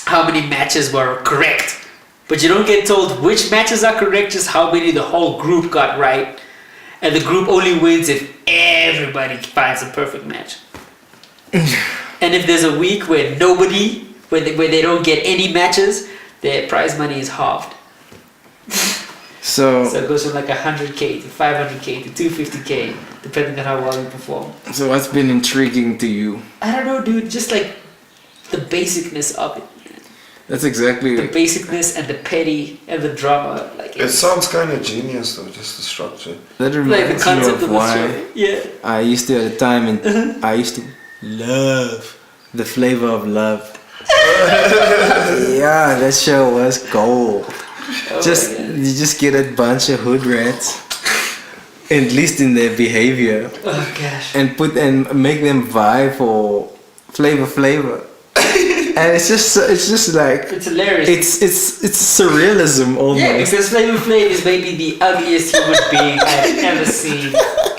how many matches were correct. But you don't get told which matches are correct, just how many the whole group got right. And the group only wins if everybody finds a perfect match. And if there's a week where where they don't get any matches, their prize money is halved. So So it goes from like 100k to 500k to 250k, depending on how well you perform. So what's been intriguing to you? I don't know, dude, just like the basicness of it. That's exactly. The basicness and the petty and the drama. Like It sounds kind of genius though, just the structure. That like the reminds me concept of of the why story. Yeah. I used to at a time, and I used to love the flavor of love. Yeah, that show was gold. Oh You just get a bunch of hood rats, at least in their behavior, Oh gosh. and make them vie for flavor. And it's just like It's hilarious. it's surrealism almost. Yeah, because Flavor Flav is maybe the ugliest human being I've ever seen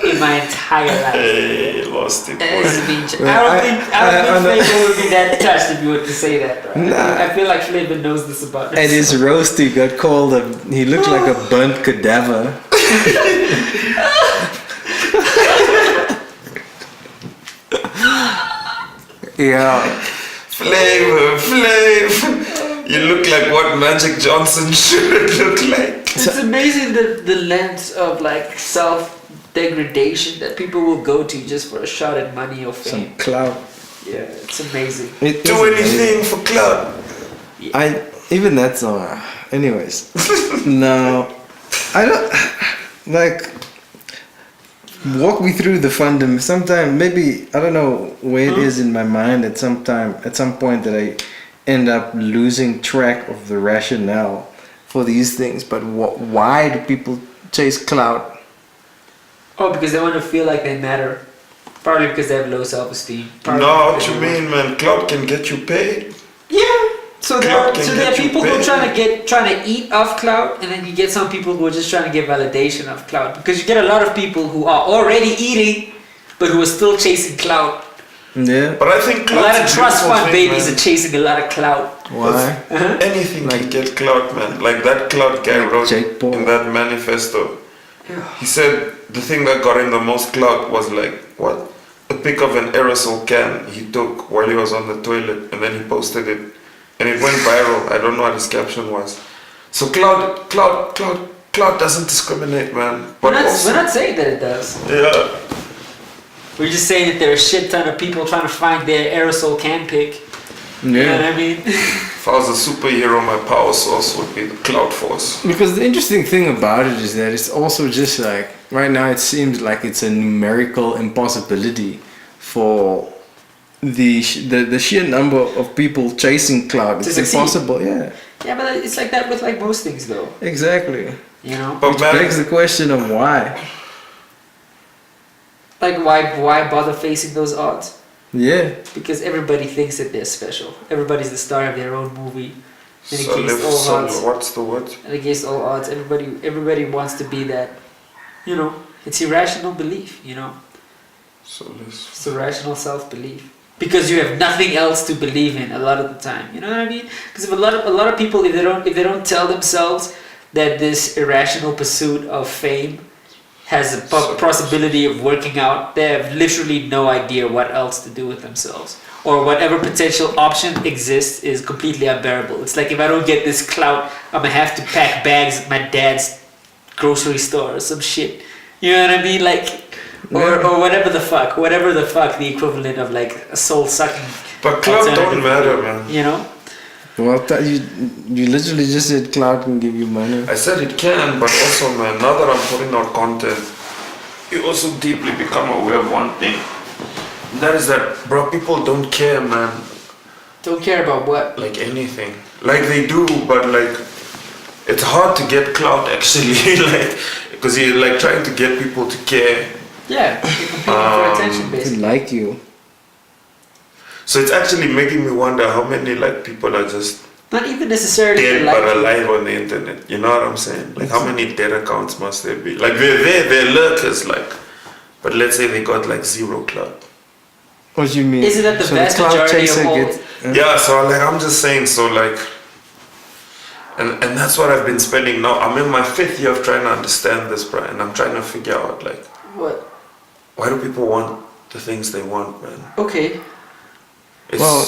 in my entire life. Hey, lost it. I don't think I- Flavor would be that touched if you were to say that, bro. Nah. I feel like Flavor knows this about At his roast, he got called he looked like a burnt cadaver. Yeah. Flavor. You look like what Magic Johnson should look like. It's amazing the lengths of like self-degradation that people will go to just for a shot at money or fame. Some clout. Yeah, it's amazing. It Do is anything for clout. even that's anyways. No, I don't like. Walk me through the fundamental. Sometime maybe I don't know where it is in my mind. At some point that I end up losing track of the rationale for these things. But why do people chase clout? Oh, because they want to feel like they matter. Probably because they have low self-esteem. Probably No, what because you they mean, man? Clout can get you paid. Yeah. So there Clout are, can so there are get you people who are paid. trying to eat off clout, and then you get some people who are just trying to get validation of clout. Because you get a lot of people who are already eating, but who are still chasing clout. Yeah. But I think A lot clout's of a trust beautiful fund thing, babies man. are chasing a lot of clout. Why? Anything Like- can get clout, man. Like that clout guy Like wrote Jake Paul. in that manifesto. He said the thing that got him the most clout was like what? A pic of an aerosol can he took while he was on the toilet, and then he posted it, and it went viral. I don't know what his caption was. So clout doesn't discriminate, man. But We're not saying that it does. yeah. We're just saying that there are a shit ton of people trying to find their aerosol can pick. You know what I mean? If I was a superhero, my power source would be the clout force. Because the interesting thing about it is that it's also just like right now it seems like it's a numerical impossibility for the sheer number of people chasing clout. To It's succeed. impossible, yeah. Yeah, but it's like that with like most things, though. Exactly. You know, But Which man, begs the question of why. like why bother facing those odds? Yeah. Because everybody thinks that they're special. Everybody's the star of their own movie. And against all odds, what's the word? and against all odds, everybody wants to be that. You know, it's irrational belief. You know, it's irrational self-belief. Because you have nothing else to believe in a lot of the time. You know what I mean? Because if a lot of people, if they don't tell themselves that this irrational pursuit of fame has a possibility of working out, they have literally no idea what else to do with themselves. Or whatever potential option exists is completely unbearable. It's like if I don't get this clout, I'm gonna have to pack bags at my dad's grocery store or some shit. You know what I mean? Like, or whatever the fuck the equivalent of like a soul sucking. But clout don't matter, man. You know? Well, you literally just said cloud can give you money. I said it can, but also, man, now that I'm putting out content, you also deeply become aware of one thing. And that is that, bro, people don't care, man. Don't care about what? Like anything. Like they do, but like, it's hard to get clout actually. Like, because you're like trying to get people to care. Yeah, you're competing for attention, To basically. like you. So it's actually making me wonder how many like people are just Not even necessarily dead to but like. alive on the internet. You know what I'm saying? Like how many dead accounts must there be? Like they're lurkers, like, but let's say they got like 0 clout. What do you mean? Isn't that the So vast cloud majority of chaser all- gets- Yeah, so like I'm just saying, so like, and that's what I've been spending now. I'm in my 5th year of trying to understand this, bro, and I'm trying to figure out like, What? why do people want the things they want, man? Okay. It's, Well,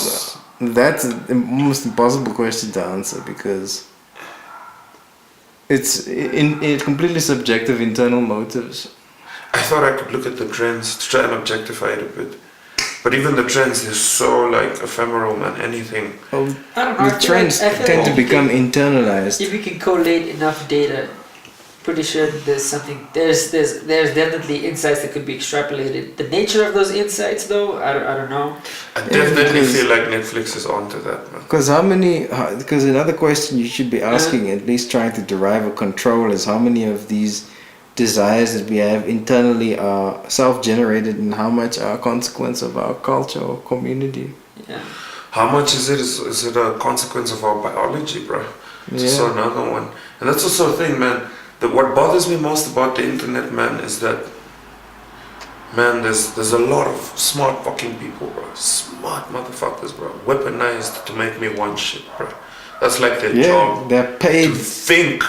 that's an almost impossible question to answer because it's in completely subjective internal motives. I thought I could look at the trends to try and objectify it a bit, but even the trends is so like ephemeral, man. Anything. Oh, I don't know. the trends tend to become internalized. If you can collate enough data, pretty sure there's something. There's definitely insights that could be extrapolated. The nature of those insights, though, I don't know. I definitely because- feel like Netflix is onto that, man. Because another question you should be asking, at least trying to derive a control, is how many of these desires that we have internally are self-generated and how much are a consequence of our culture or community. Yeah. How much is it? Is it a consequence of our biology, bro? It's Yeah. also another one. And that's also a thing, man. That what bothers me most about the internet, man, is that, man, there's a lot of smart fucking people, bro. Smart motherfuckers, bro. Weaponized to make me want shit, bro. That's like their job. They're To paid. think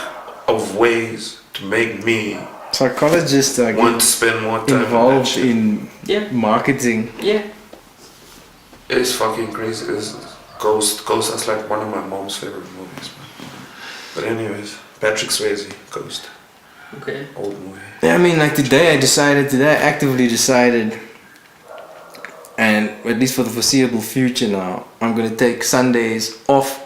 of ways to make me Psychologists are want to spend more time on that involved shit. in Yeah. marketing. Yeah. It's fucking crazy. Ghost, that's like one of my mom's favorite movies, man. But anyways, Patrick Swayze, Ghost. Okay. Old movie. Yeah, I mean, like today I actively decided, and at least for the foreseeable future now, I'm gonna take Sundays off.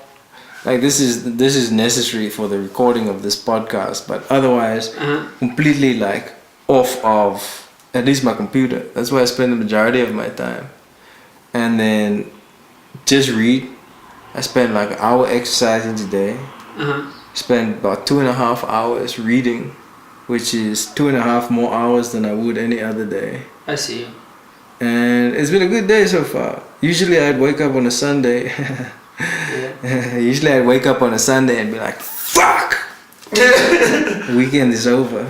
Like this is necessary for the recording of this podcast, but otherwise, completely like off of at least my computer. That's where I spend the majority of my time, and then just read. I spend like an hour exercising today. Spend about 2.5 hours reading, which is 2.5 more hours than I would any other day. I see you. And it's been a good day so far. Usually I'd wake up on a Sunday. Usually I'd wake up on a Sunday and be like, fuck! Weekend is over.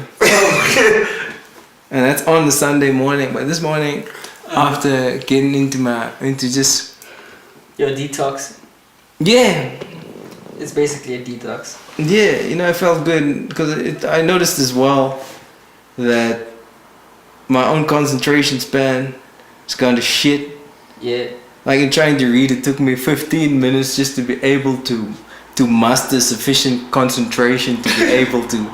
And that's on the Sunday morning. But this morning, after getting into just... Your detox. Yeah. It's basically a detox. Yeah, you know, I felt good because I noticed as well that my own concentration span has gone to shit. Yeah. Like in trying to read, it took me 15 minutes just to be able to muster sufficient concentration to be able to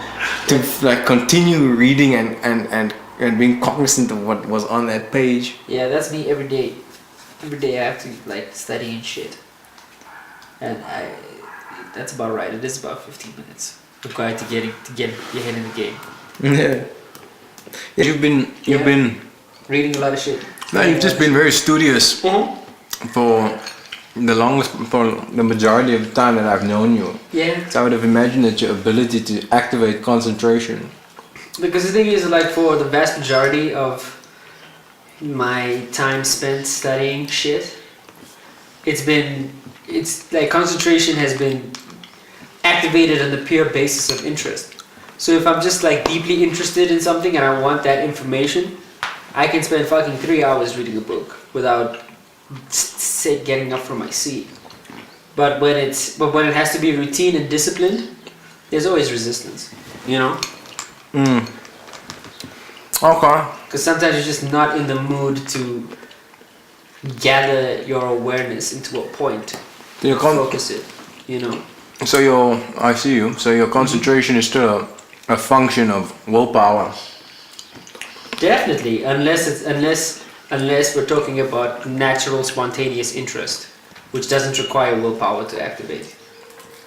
like continue reading and being cognizant of what was on that page. Yeah, that's me every day. Every day I have to like study and shit. And that's about right. It is about 15 minutes required to get your head in the game. Yeah. You've been reading a lot of shit. No, you've just been very studious for the majority of the time that I've known you. Yeah. So I would have imagined that your ability to activate concentration. Because the thing is, like, for the vast majority of my time spent studying shit, it's like concentration has been activated on the pure basis of interest. So if I'm just like deeply interested in something and I want that information, I can spend fucking 3 hours reading a book without getting up from my seat. But when it has to be routine and disciplined, there's always resistance, you know? Okay. Because sometimes you're just not in the mood to gather your awareness into a point. Focus it, you know? So I see you. So your concentration is still a function of willpower. Definitely, unless we're talking about natural spontaneous interest, which doesn't require willpower to activate.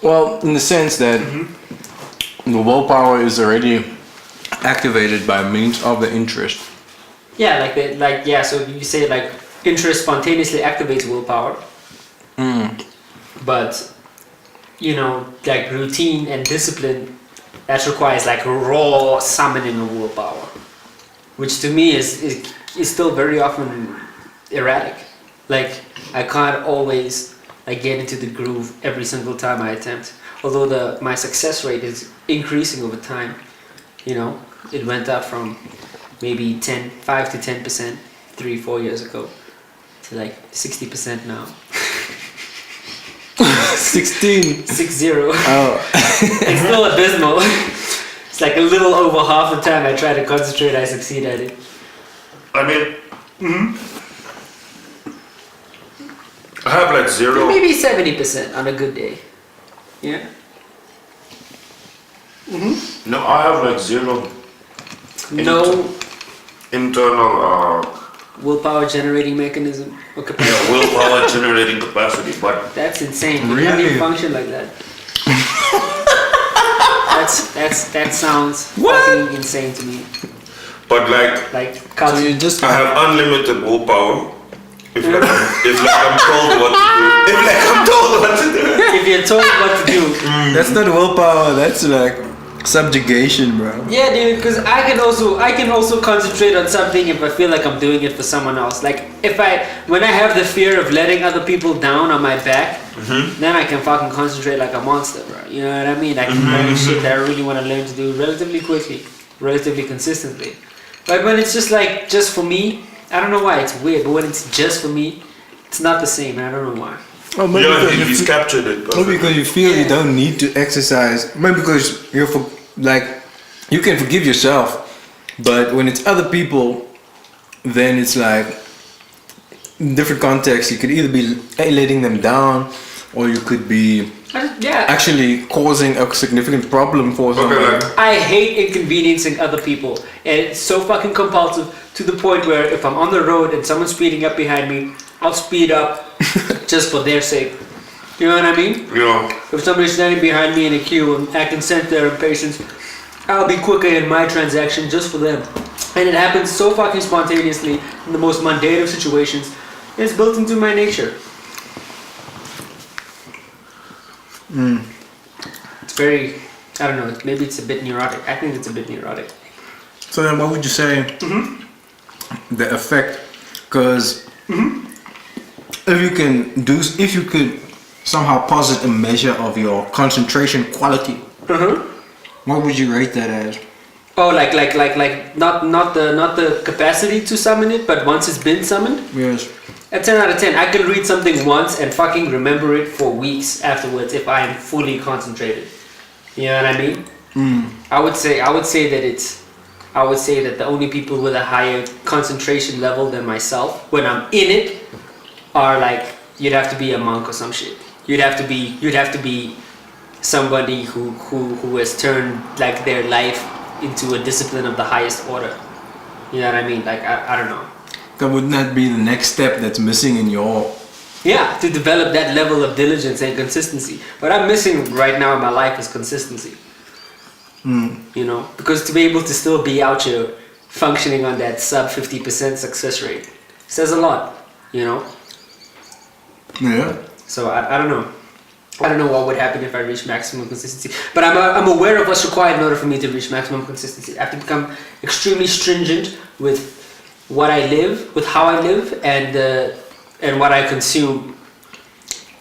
Well, in the sense that the willpower is already activated by means of the interest. Yeah, so you say like interest spontaneously activates willpower. But you know, like routine and discipline, that requires like raw summoning of willpower, which to me is still very often erratic. Like I can't always like get into the groove every single time I attempt. Although my success rate is increasing over time. You know, it went up from maybe 5 to 10% 3-4 years ago to like 60% now. 16. 60. Oh. It's still abysmal. It's like a little over half the time I try to concentrate, I succeed at it. I mean, I have like 0. Maybe 70% on a good day. Yeah. No, I have like 0. No internal willpower generating mechanism or capacity. yeah, willpower generating capacity, but That's insane. How do Really? you function like that? That sounds fucking insane to me. but like Like, So you just I have unlimited willpower. If I'm told what to do. if you're told what to do. that's not willpower, that's like subjugation, bro. Yeah, dude, because I can also concentrate on something if I feel like I'm doing it for someone else. Like when I have the fear of letting other people down on my back, then I can fucking concentrate like a monster, bro. You know what I mean? I can learn shit that I really want to learn to do relatively quickly, relatively consistently. But when it's just for me, I don't know why, it's weird, but when it's just for me, it's not the same, and I don't know why. Oh, maybe Yeah, because he's captured it. maybe because you feel you don't need to exercise. Maybe because you can forgive yourself, but when it's other people, then it's like in different contexts. You could either be letting them down, or you could be actually causing a significant problem for someone. I hate inconveniencing other people, and it's so fucking compulsive to the point where if I'm on the road and someone's speeding up behind me, I'll speed up just for their sake. You know what I mean? Yeah. If somebody's standing behind me in a queue and I can sense their impatience, I'll be quicker in my transaction just for them. And it happens so fucking spontaneously in the most mundane of situations. It's built into my nature. It's very, I don't know, maybe it's a bit neurotic. I think it's a bit neurotic. So then, what would you say the effect Because if you could somehow posit a measure of your concentration quality, what would you rate that as? Oh, like not the capacity to summon it, but once it's been summoned. Yes. A 10 out of 10. I can read something once and fucking remember it for weeks afterwards if I am fully concentrated. You know what I mean? I would say that the only people with a higher concentration level than myself, when I'm in it, are like, you'd have to be a monk or some shit. You'd have to be somebody who has turned like their life into a discipline of the highest order. You know what I mean? Like I don't know. That wouldn't that be the next step that's missing in your... Yeah, to develop that level of diligence and consistency. What I'm missing right now in my life is consistency. You know, because to be able to still be out here functioning on that sub 50% success rate says a lot, you know? Yeah. So I don't know. I don't know what would happen if I reach maximum consistency. But I'm aware of what's required in order for me to reach maximum consistency. I have to become extremely stringent with what I live, with how I live, and what I consume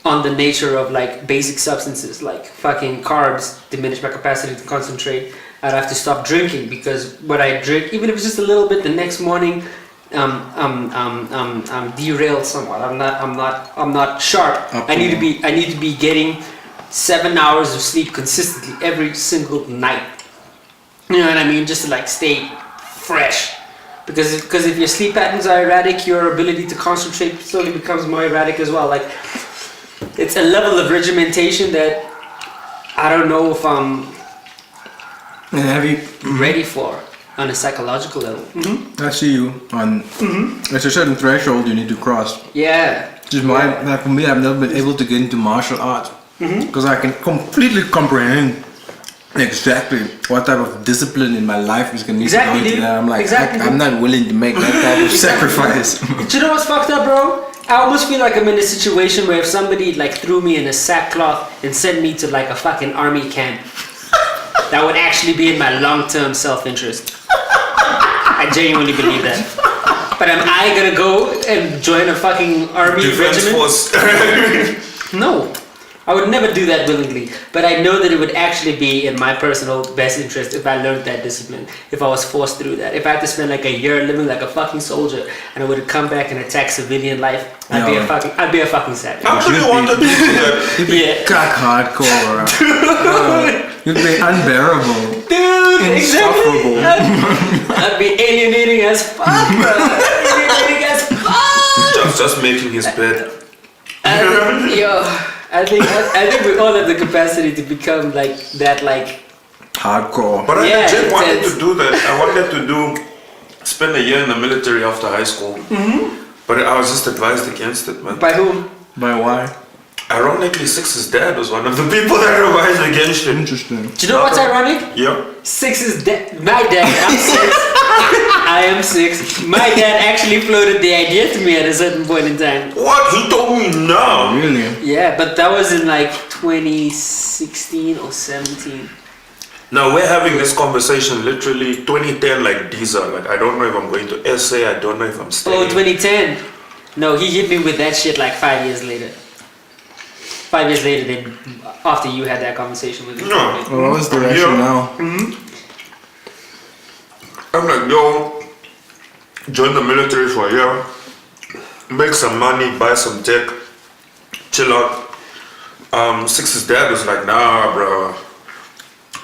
on the nature of like basic substances, like fucking carbs diminish my capacity to concentrate. I'd have to stop drinking because what I drink, even if it's just a little bit, the next morning, I'm derailed somewhat. I'm not sharp. I need to be getting 7 hours of sleep consistently every single night. You know what I mean? Just to like stay fresh. Because if your sleep patterns are erratic, your ability to concentrate slowly becomes more erratic as well. Like, it's a level of regimentation that I don't know if I'm ready for on a psychological level. I see you on... There's a certain threshold you need to cross. Yeah. Just like for me, I've never been able to get into martial arts. Because I can completely comprehend exactly what type of discipline in my life is going to need to go into that. I'm like, I'm not willing to make that type of sacrifice. Do you know what's fucked up, bro? I almost feel like I'm in a situation where if somebody like threw me in a sackcloth and sent me to like a fucking army camp, that would actually be in my long-term self-interest. I genuinely believe that. But am I gonna go and join a fucking army regiment? Force. No. I would never do that willingly, but I know that it would actually be in my personal best interest if I learned that discipline, if I was forced through that. If I had to spend like a year living like a fucking soldier and I would come back and attack civilian life, I'd be a fucking savage. How could you want to do that? You'd be cock hardcore. You'd be unbearable. Dude, insufferable. Exactly. I'd be alienating as fuck, bro. Alienating as fuck. Just making his bed. I think we all have the capacity to become like that, like hardcore. But I legit wanted to do that. I wanted to spend a year in the military after high school. But I was just advised against it, man. By whom? By why? Ironically, Six's dad was one of the people that advised against it. Interesting. Do you know what's ironic? Yep. Six's dad. My dad. I'm 6. I am 6. My dad actually floated the idea to me at a certain point in time. What? He told me no. Really? Yeah, but that was in like 2016 or 17. Now we're having this conversation literally 2010 like these are. Like I don't know if I'm going to essay, I don't know if I'm staying. Oh, 2010. No, he hit me with that shit like 5 years later. 5 years later, then after you had that conversation with him. No. Well, what was the rationale? I'm like, yo, join the military for a year, make some money, buy some tech, chill out. Six's dad was like, nah, bro,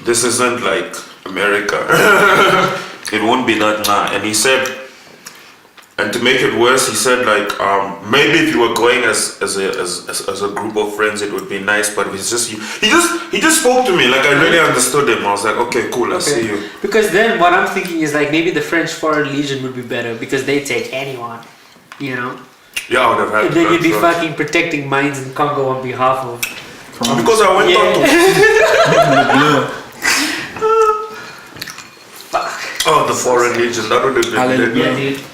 this isn't like America. It won't be that, nah. And he said, and to make it worse, he said like, maybe if you were going as a group of friends, it would be nice. But it's just you. He just spoke to me like I really understood him. I was like, okay, cool, I see you. Because then what I'm thinking is like maybe the French Foreign Legion would be better because they take anyone, you know. Yeah, I would have had. And then you'd be fucking protecting mines in Congo on behalf of. Because I went on to. Fuck. Oh, the Foreign Legion. That would have been. Yeah, dude.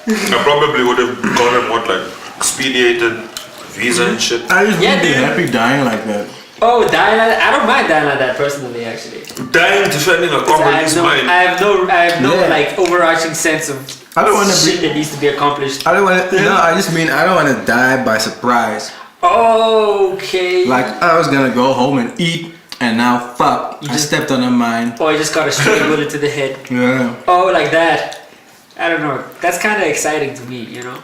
I probably would have gone and expedited visa and shit. I just wouldn't be happy dying like that. Oh, dying like that? I don't mind dying like that personally, actually. Dying defending a communist mind. I have no Yeah. like overarching sense of I don't want to shit be. that needs to be accomplished. I don't want to. No, I just mean I don't want to die by surprise. Okay. Like I was gonna go home and eat, and now fuck, I stepped on a mine. Oh, I just got a straight bullet to the head. Yeah. Oh, like that. I don't know. That's kind of exciting to me, you know?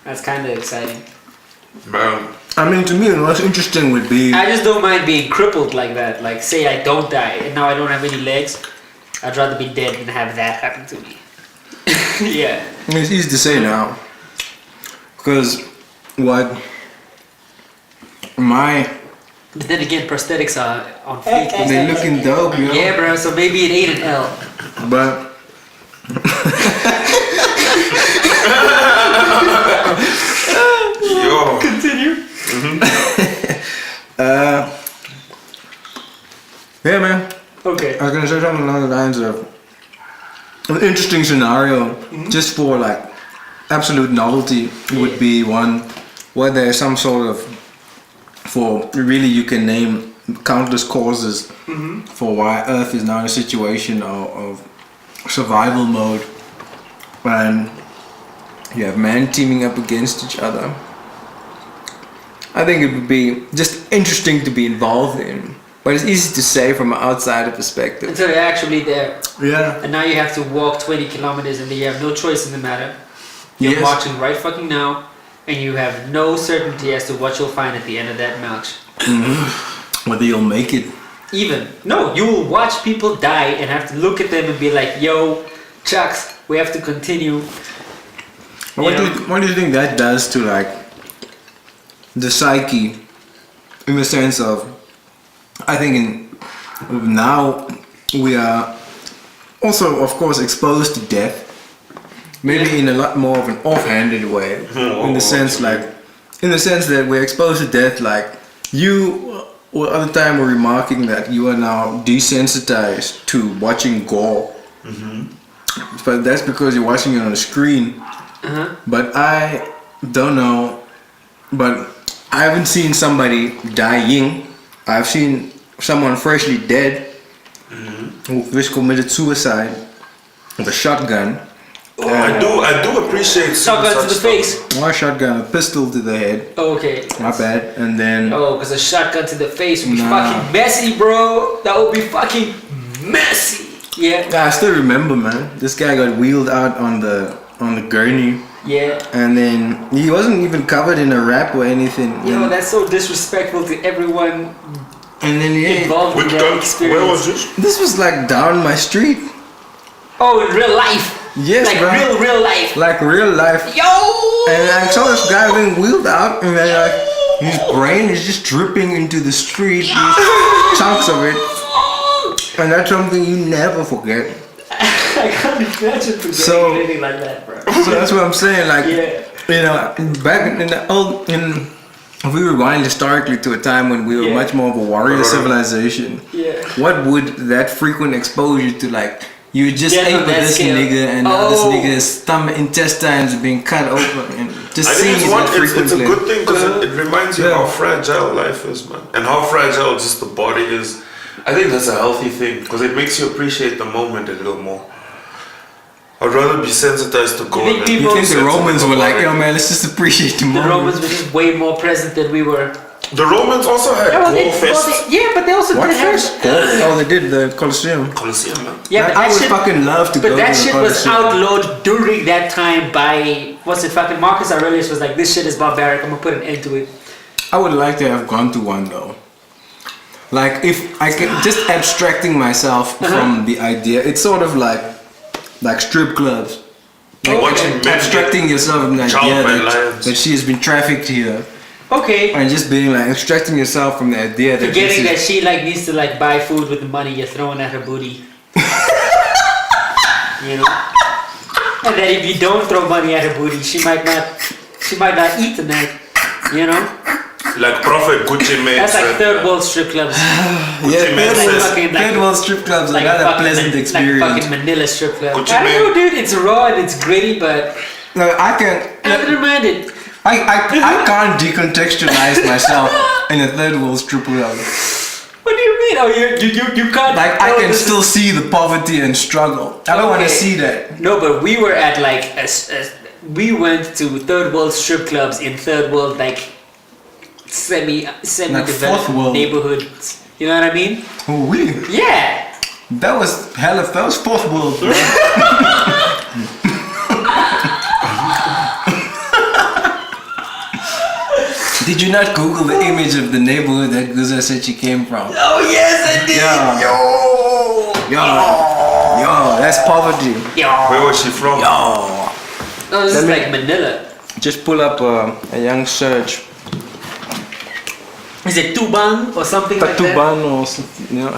That's kind of exciting. Man. I mean, to me, what's interesting would be. I just don't mind being crippled like that. Like, say I don't die and now I don't have any legs. I'd rather be dead than have that happen to me. Yeah. It's easy to say now, because what my But then again, prosthetics are on fleek. they looking dope, you know. Yeah, bro. So maybe it ain't an L. But Yo. Continue. yeah, man. Okay. I was gonna say something along the lines of an interesting scenario, just for like absolute novelty, would be one where there's some sort of, for really you can name countless causes for why Earth is now in a situation of survival mode, and you have men teaming up against each other. I think it would be just interesting to be involved in. But it's easy to say from an outsider perspective. Until you're actually there. Yeah. And now you have to walk 20 kilometers and then you have no choice in the matter. You're Yes. marching right fucking now and you have no certainty as to what you'll find at the end of that march. Whether you'll make it. No, you will watch people die and have to look at them and be like, yo, Chucks, we have to continue. What do you think that does to like the psyche, in the sense of, I think now we are also, of course, exposed to death. Maybe in a lot more of an offhanded way, in the sense that we're exposed to death. Like you, other time were remarking that you are now desensitized to watching gore, but that's because you're watching it on a screen. But I don't know. But I haven't seen somebody dying. I've seen someone freshly dead who just committed suicide with a shotgun. I do appreciate Shotgun to the face. Or a shotgun, a pistol to the head. Okay. My bad. And then Oh, because a shotgun to the face would be Nah. fucking messy, bro. That would be fucking messy. Yeah. I still remember, man. This guy got wheeled out on the gurney, Yeah. and then he wasn't even covered in a wrap or anything. Yo, that's so disrespectful to everyone And then involved in Which that gun? experience. Where was this? this was like down my street. Oh, in real life. Yes, like bro. real life. Like real life. Yo. And I saw this guy being wheeled out, and then like his brain is just dripping into the street, these chunks of it, and that's something you never forget. I can't imagine forgetting So- anything like that, bro. So that's what I'm saying. Like, Yeah. you know, back in the old, if we rewind historically to a time when we were Yeah. much more of a warrior civilization. Yeah. What would that frequent exposure to like? You just Yeah, ate on with that this scale. nigga, and now this Oh. nigga's stomach, intestines are being cut open, and just I think seeing it's that it's a frequently. good thing because it reminds you Yeah. how fragile life is, man, and how fragile just the body is. I think that's a healthy thing because it makes you appreciate the moment a little more. I'd rather be sensitized to God. think than people- You think the sensitive Romans to were like, body. yo man, let's just appreciate the The moment. Romans were just way more present than we were. The Romans also had war fest. But they also What did have. first? Oh, they did the Colosseum. Colosseum, man. Yeah, but I that would shit. fucking love to go But that to the shit was Colosseum. outlawed during that time by what's it? Fucking Marcus Aurelius was like, this shit is barbaric. I'm gonna put an end to it. I would like to have gone to one though. Like if I can just abstracting myself from the idea, it's sort of like strip clubs. Like Watching men abstracting yourself from the child idea by that, lions. that she has been trafficked here, Okay. and just being like extracting yourself from the idea that Forgetting that this is, she like needs to like buy food with the money you're throwing at her booty. You know? And that if you don't throw money at her booty, she might not eat tonight. You know? Like Prophet Gucci Mane That's like said, third world strip clubs. yeah, man says- third world strip clubs are not a pleasant experience. Like fucking Manila strip club. Gucci I don't know, Mane. dude. It's raw and it's gritty, but No, I can. I'm reminded. I can't decontextualize myself in a third world strip club. What do you mean? Oh, you can't. Like I oh, can this still is- see the poverty and struggle. I don't want to Okay. see that. No, but we were at like we went to third world strip clubs in third world like semi fourth developed world. neighborhoods. You know what I mean? Oh, we. Yeah. That was fourth world, bro. Did you not Google the image of the neighborhood that Guza said she came from? Oh yes, I did. Yeah. Yo, that's poverty. Where was she from? Yo. No, this Let is me- like Manila. Just pull up a young search. Is it Tubang or something like that? Tatuban or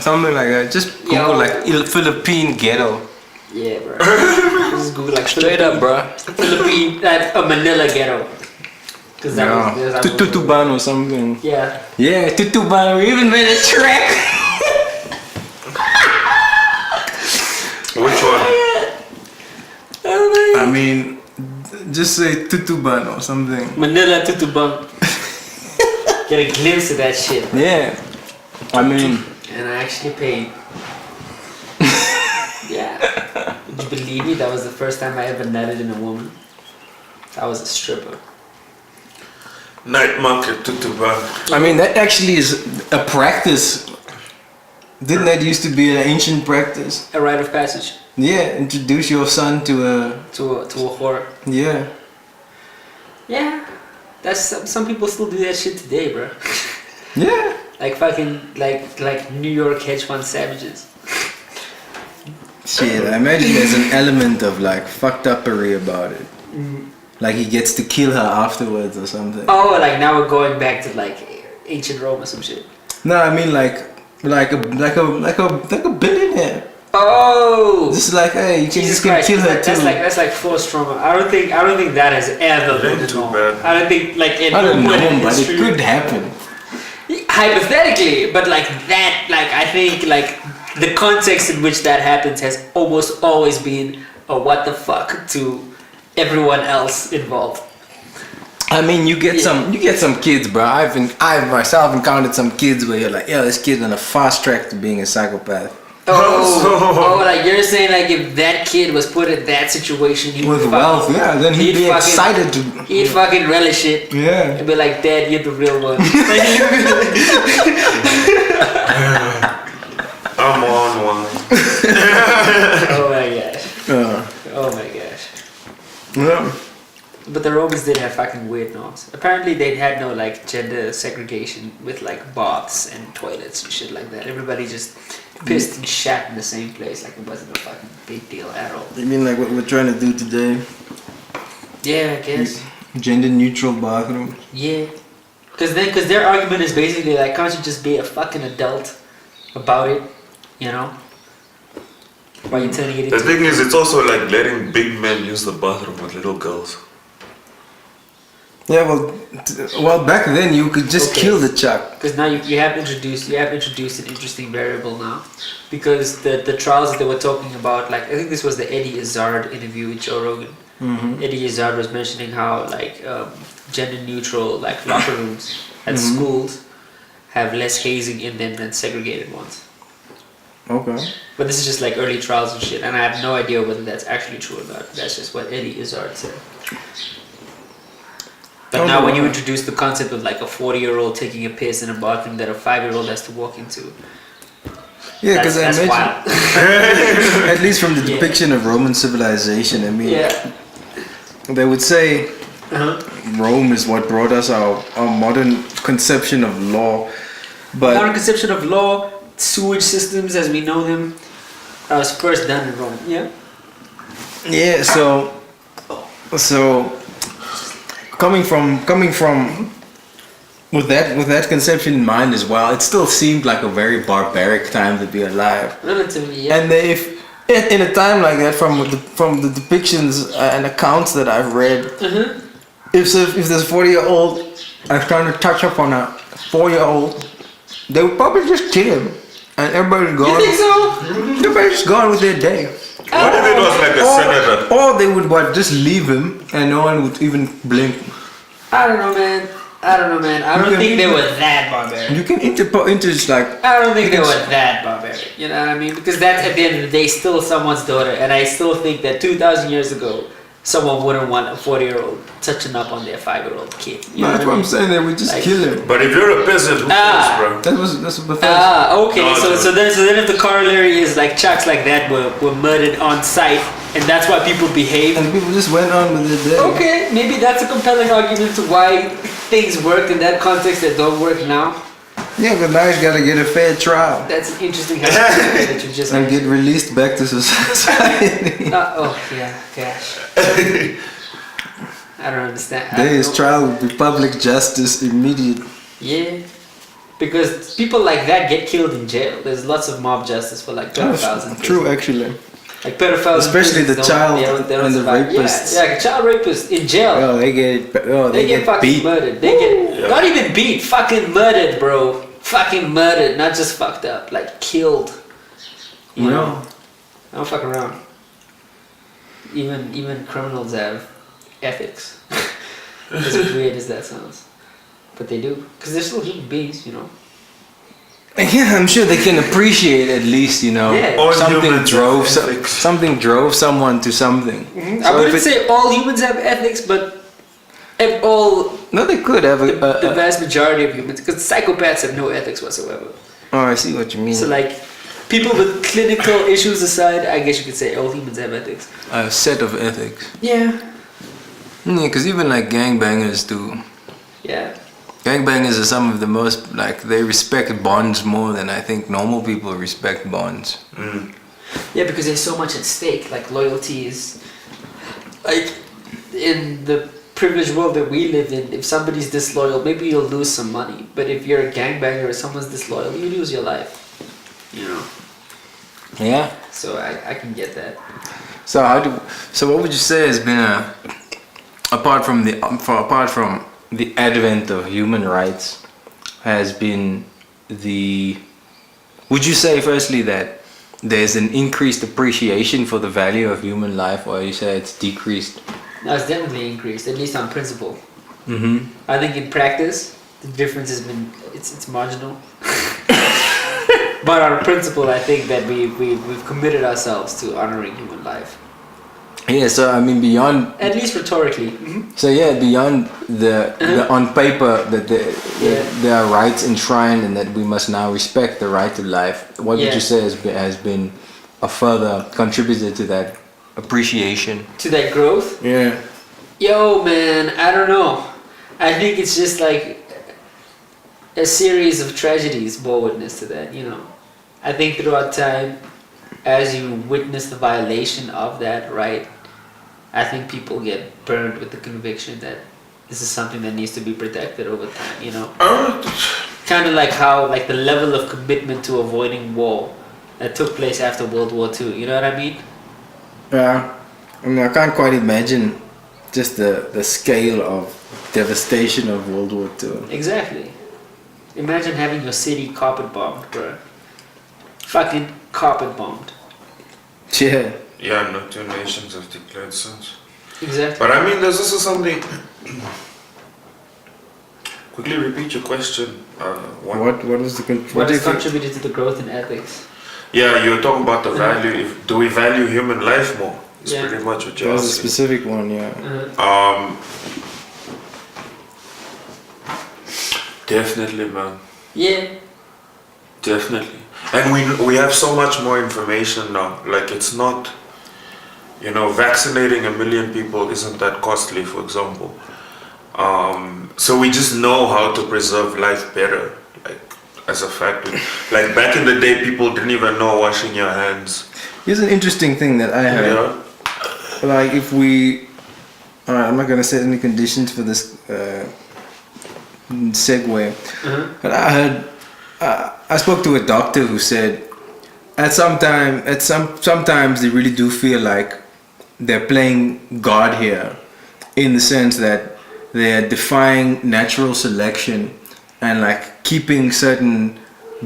something like that. Just Google Yo. like Philippine ghetto. Yeah, bro. Just Google like Straight up, bro. Philippine, a Manila ghetto. Cause that was that was- Tutuban or something. Yeah. Yeah, Tutuban. We even made a track. Which one? I mean, just say Tutuban or something. Manila Tutubang. Get a glimpse of that shit. Yeah. I mean, And I actually paid. Yeah. Would you believe me? That was the first time I ever nutted in a woman. I was a stripper. Night market tutuba. I mean that actually is a practice. Didn't that used to be an ancient practice? A rite of passage Yeah, introduce your son to a to a whore. yeah. Yeah. That's some people still do that shit today, bro. Yeah. Like fucking like New York hedge fund savages. Shit, I imagine there's an element of like fucked uppery about it. Like he gets to kill her afterwards or something. Oh, like now we're going back to like ancient Rome or some shit. No, I mean like a billionaire. Oh, Just like hey, you can Jesus just can Christ! kill her too. That's like full trauma. I don't think that has ever been Ain't the too norm. bad. I don't think like in I don't modern know, but it history- could happen. Hypothetically, but like that, like I think like the context in which that happens has almost always been a what the fuck to everyone else involved. I mean, you get Yeah. some kids, bro. I've myself encountered some kids where you're like, yo, this kid's on a fast track to being a psychopath. Oh, like you're saying like if that kid was put in that situation, he would With fucking- wealth, yeah, then he'd be fucking- excited to. He'd fucking relish it. Yeah. And be like, Dad, you're the real one. I'm on one. Oh my gosh. Oh my gosh. Yeah. But the Romans did have fucking weird norms. Apparently they had no like gender segregation with like baths and toilets and shit like that. Everybody just pissed and shat in the same place like it wasn't a fucking big deal at all. You mean like what we're trying to do today? Yeah, I guess. Gender neutral bathroom. Yeah. Cause their argument is basically like, can't you just be a fucking adult about it? You know? Why you turning it The into... thing is, it's also like letting big men use the bathroom with little girls. Yeah, well, back then you could just Okay. kill the chuck. Because now you have introduced an interesting variable now, because the trials that they were talking about, like I think this was the Eddie Izzard interview with Joe Rogan. Eddie Izzard was mentioning how like gender neutral like locker rooms at schools have less hazing in them than segregated ones. Okay. But this is just like early trials and shit, and I have no idea whether that's actually true or not. That's just what Eddie Izzard said. But now when you introduce the concept of like a 40-year-old taking a piss in a bathroom that a 5-year-old has to walk into, Yeah, because I that's imagine, wild. at least from the Yeah. depiction of Roman civilization, I mean, Yeah. they would say Uh-huh. Rome is what brought us our modern conception of law. But Our conception of law, sewage systems as we know them, was first done in Rome. Yeah. yeah, so coming from with that conception in mind as well, it still seemed like a very barbaric time to be alive. Relatively, yeah. And if in a time like that, from the depictions and accounts that I've read, if there's a 40-year-old is trying to touch up on a 4-year-old, they would probably just kill him, and everybody's You gone. think so? Everybody's just gone with their day. What if it was like a senator? Or they would just leave him, and no one would even blink. I don't know, man. I don't know, man. I don't think they were that barbaric. You can like. I don't think they were that barbaric. You know what I mean? Because that's at the end of the day still someone's daughter, and I still think that 2,000 years ago, someone wouldn't want a 40-year-old touching up on their 5-year-old kid. You know That's what I'm saying. They would just kill him. But if you're a peasant, who cares, bro? That's what the first. Okay. No, So then if the corollary is like chucks like that were murdered on sight, and that's why people behave. And people just went on with their day. Okay, maybe that's a compelling argument to why things worked in that context that don't work now. Yeah, but now you gotta get a fair trial. That's an interesting hypothesis that you just And mentioned. get released back to society. Oh yeah, gosh. I don't understand. I There don't is know. trial will be public justice immediate. Yeah, because people like that get killed in jail. There's lots of mob justice for like pedophiles. in True, prison. actually. Like pedophiles, in Especially prisons the don't- child they don't and the survive. rapists. Yeah, like a child rapist in jail. Oh, they get fucking beat. murdered. They get not even beat, fucking murdered, bro. Fucking murdered, not just fucked up, like killed. You know, I don't fuck around. Even criminals have ethics. As weird as that sounds, but they do, because they're still human beings, you know. Yeah, I'm sure they can appreciate at least, you know, Yeah. All something humans drove have ethics. something drove someone to something. I wouldn't say all humans have ethics, but all No, they could have the vast majority of humans, because psychopaths have no ethics whatsoever. Oh, I see what you mean. So like, people with clinical issues aside, I guess you could say all humans have ethics. A set of ethics. Yeah. Yeah, because even like gangbangers do. Yeah. Gangbangers are some of the most, like, they respect bonds more than I think normal people respect bonds. Yeah, because there's so much at stake. Like loyalty is, like, in the privileged world that we live in, if somebody's disloyal, maybe you'll lose some money. But if you're a gangbanger or someone's disloyal, you lose your life. You know. Yeah. So I can get that. So what would you say has been apart from the advent of human rights, has been would you say firstly that there's an increased appreciation for the value of human life, or you say it's decreased? No, it's definitely increased, at least on principle. Mm-hmm. I think in practice, the difference has been, it's marginal. But on principle, I think that we've committed ourselves to honoring human life. Yeah, so I mean beyond, At least rhetorically. so yeah, beyond the on paper that there are rights enshrined and that we must now respect the right to life. What would you say has been a further contributor to that appreciation? To that growth? Yeah. Yo, man, I don't know. I think it's just like a series of tragedies bore witness to that, you know. I think throughout time, as you witness the violation of that right, I think people get burned with the conviction that this is something that needs to be protected over time, you know. Kind of like how, like the level of commitment to avoiding war that took place after World War II, you know what I mean? Yeah. I mean, I can't quite imagine just the scale of devastation of World War II. Exactly. Imagine having your city carpet bombed, bro. Fucking carpet bombed. Yeah. Yeah, no two nations have declared such. Exactly. But I mean, there's also something. Quickly repeat your question. What was the What has contributed to the growth in ethics? Yeah, you're talking about the value. Do we value human life more? It's Yeah. pretty much what That you're was a asking. specific one, yeah. Definitely, man. Yeah. Definitely. And we have so much more information now. Like, it's not, vaccinating 1 million people isn't that costly, for example. So we just know how to preserve life better, like, as a fact. Like, back in the day, people didn't even know washing your hands. Here's an interesting thing that I heard. Yeah. Like, if we... Alright, I'm not going to set any conditions for this segue. But I heard... I spoke to a doctor who said sometimes they really do feel like they're playing God here, in the sense that they're defying natural selection and like keeping certain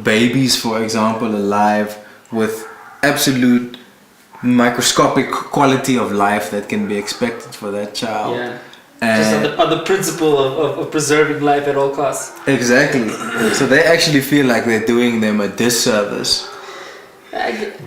babies, for example, alive with absolute microscopic quality of life that can be expected for that child. Yeah. Just on the principle of preserving life at all costs. Exactly. So they actually feel like they're doing them a disservice.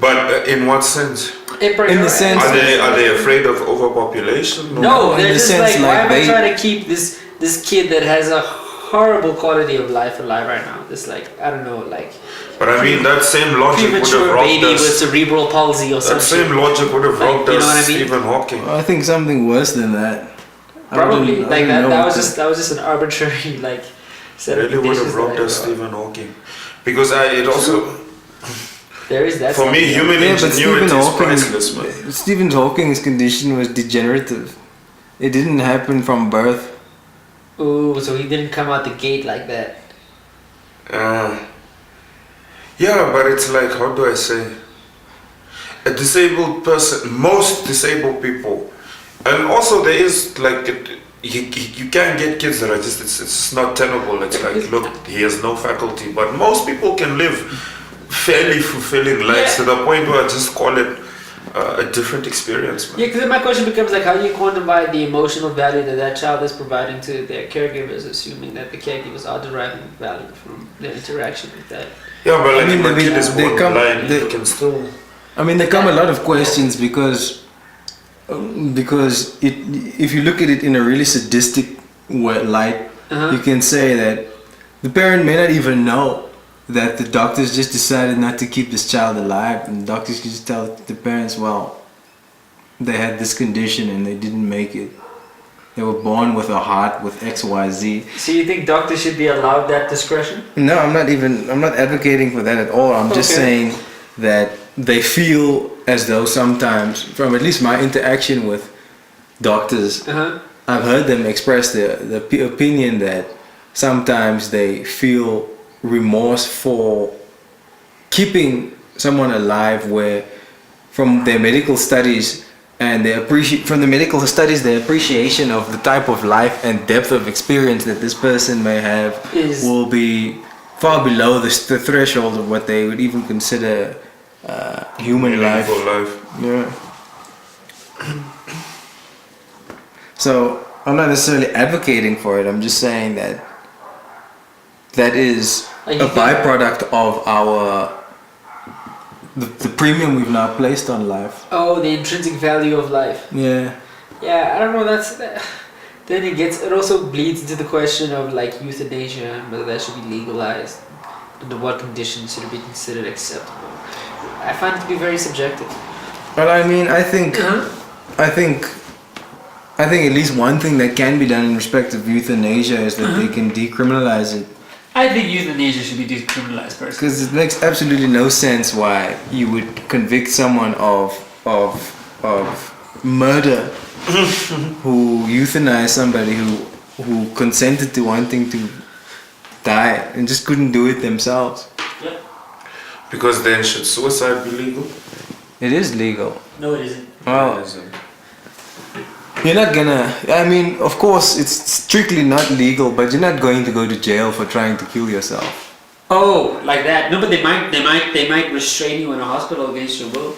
But in what sense? In the sense, Are they afraid of overpopulation? No, in they're the just sense like, why like am I they- trying to keep this kid that has a horrible quality of life alive right now? It's like, I don't know, like But I mean, that same logic would have premature robbed baby with us. cerebral palsy or That something. same logic would have Like, robbed you us know what I mean? Stephen Hawking. I think something worse than that. Probably I like don't know that what was just an arbitrary like set of Really would have conditions that robbed I us draw. Stephen Hawking. Because it also, There is that. for me, something. human Yeah, but ingenuity is priceless, man. Stephen Hawking's condition was degenerative. It didn't happen from birth. Ooh, so he didn't come out the gate like that. Yeah, but it's like, how do I say? A disabled person, most disabled people, and also there is like, you can't get kids that are just, it's not tenable. It's like, look, he has no faculty, but most people can live fairly fulfilling lives to the point where I just call it a different experience, man. Yeah, because then my question becomes like, how do you quantify the emotional value that that child is providing to their caregivers, assuming that the caregivers are deriving value from their interaction with that? Yeah, but like, I mean, if my kid is they born come- blind, they- you can still... I mean, there come a lot of questions because if you look at it in a really sadistic light, you can say that the parent may not even know that the doctors just decided not to keep this child alive, and the doctors can just tell the parents, well, they had this condition and they didn't make it. They were born with a heart with XYZ. So you think doctors should be allowed that discretion? No, I'm not advocating for that at all. I'm just saying that they feel as though sometimes, from at least my interaction with doctors, I've heard them express the opinion that sometimes they feel remorse for keeping someone alive, where from their medical studies and their appreciation of the type of life and depth of experience that this person may have will be far below the threshold of what they would even consider human life. Yeah. So I'm not necessarily advocating for it. I'm just saying that that is a byproduct of the premium we've now placed on life. Oh, the intrinsic value of life. Yeah. Yeah, I don't know. Then it also bleeds into the question of like euthanasia, whether that should be legalized, under what conditions should it be considered acceptable. I find it to be very subjective. Well, I mean, I think at least one thing that can be done in respect of euthanasia is that they can decriminalize it. I think euthanasia should be decriminalized personally. Because it makes absolutely no sense why you would convict someone of murder who euthanized somebody who consented to wanting to die and just couldn't do it themselves. Yep. Because then should suicide be legal? It is legal. No, it isn't. Well, you're not gonna. I mean, of course, it's strictly not legal, but you're not going to go to jail for trying to kill yourself. Oh, like that? No, but they might restrain you in a hospital against your will.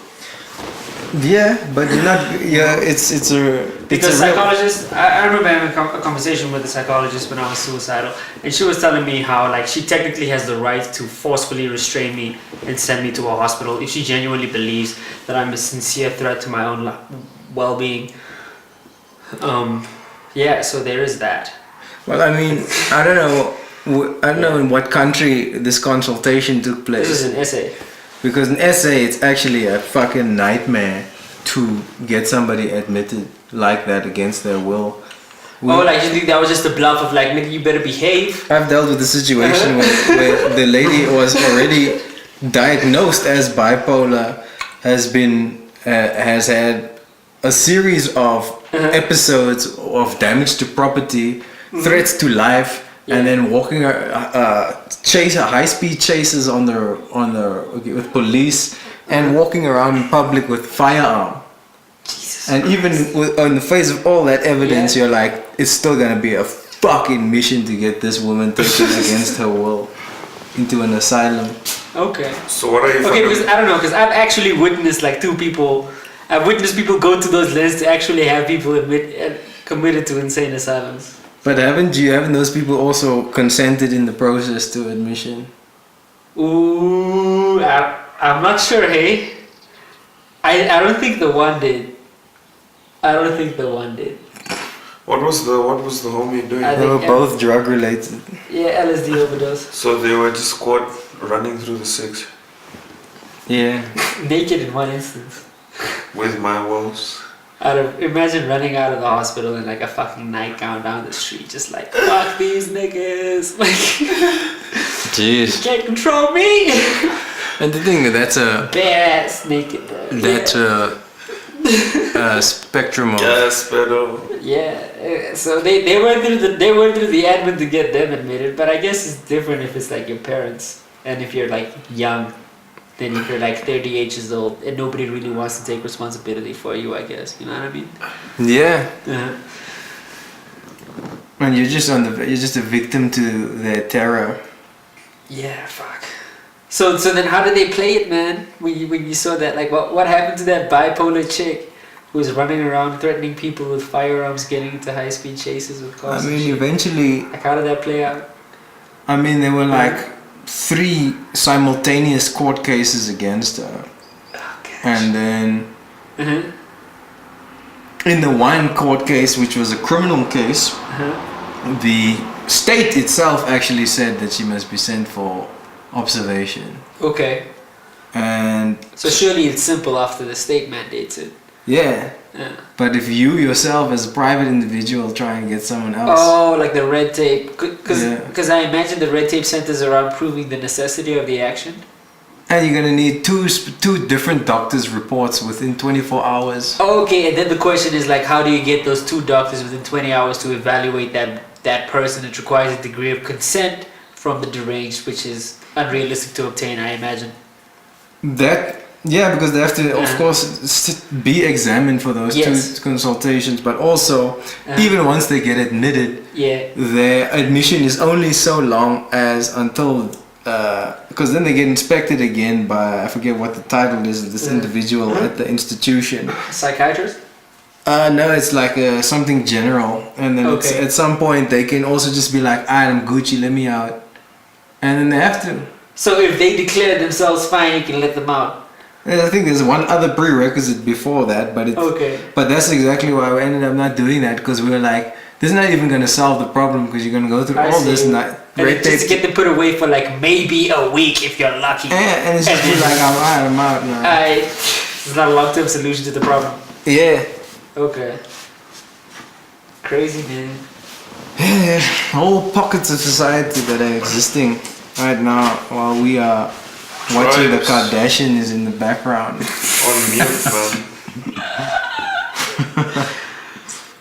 Yeah, but you're not. Yeah, it's a. Because it's a real- psychologists, I remember having a conversation with a psychologist when I was suicidal, and she was telling me how like she technically has the right to forcefully restrain me and send me to a hospital if she genuinely believes that I'm a sincere threat to my own well-being. Yeah, so there is that. Well, I mean, I don't know in what country this consultation took place. This is an essay. Because in SA, it's actually a fucking nightmare to get somebody admitted like that against their will. Like you think that was just a bluff of like, nigga, you better behave? I've dealt with a situation where the lady was already diagnosed as bipolar, has had a series of episodes of damage to property, threats to life, and then walking high-speed chases with police, and walking around in public with firearm. Jesus and Christ. even on the face of all that evidence, you're like, it's still gonna be a fucking mission to get this woman taken against her will into an asylum. Okay. So what are you? Okay, because I don't know, because I've actually witnessed like two people. I've witnessed people go to those lengths to actually have people admit committed to insane asylums. But haven't those people also consented in the process to admission? Ooh, I'm not sure, hey? I don't think the one did. What was the homie doing? I They were think- both drug related. Yeah, LSD overdose. So they were just caught running through the six Yeah. Naked in one instance. with my woes. Imagine running out of the hospital in like a fucking nightgown down the street, just like, fuck these niggas. Like, Jeez. can't control me. And the thing that's a Bare ass naked. a spectrum of Gas pedal. Yeah, so they went through the admin to get them admitted, but I guess it's different if it's like your parents and if you're like young, than if you're like 38 years old and nobody really wants to take responsibility for you. I guess you know what I mean. yeah. Uh-huh. And you're just a victim to their terror. Yeah, fuck. So then how did they play it, man? When you saw that, like what happened to that bipolar chick who was running around threatening people with firearms, getting into high speed chases with cars? I and mean, shit? eventually, Like how did that play out? I mean, there were like 3 simultaneous court cases against her. Oh, gosh. And then Uh-huh. in the one court case, which was a criminal case, Uh-huh. the state itself actually said that she must be sent for observation. Okay. And So surely it's simple after the state mandates it. yeah, Yeah. but if you yourself as a private individual try and get someone else, Oh, like the red tape. Yeah. Because I imagine the red tape centers around proving the necessity of the action. and you're gonna need two different doctors' reports within 24 hours. Okay, and then the question is like, how do you get those 2 doctors within 20 hours to evaluate that person? It requires a degree of consent from the deranged, which is unrealistic to obtain, I imagine. That yeah, because they have to, of Uh-huh. course, be examined for those Yes. 2 consultations. But also, even once they get admitted, Yeah. their admission is only so long as until because then they get inspected again by, I forget what the title is of this individual at the institution. Psychiatrist? No, it's like something general, and then it's, Okay. at some point they can also just be like, I'm Gucci, let me out, and then they have to. So if they declare themselves fine, you can let them out. And I think there's one other prerequisite before that, but it's Okay. but that's exactly why we ended up not doing that, because we were like, this is not even going to solve the problem, because you're going to go through I all see. this And red then just tape. get them put away for like maybe a week if you're lucky. And it's just be like, I'm out now. It's not a long-term solution to the problem. Yeah. Okay. Crazy, man. Yeah, whole pockets of society that are existing right now while we are watching the Tribes. Kardashians in the background. On mute, man.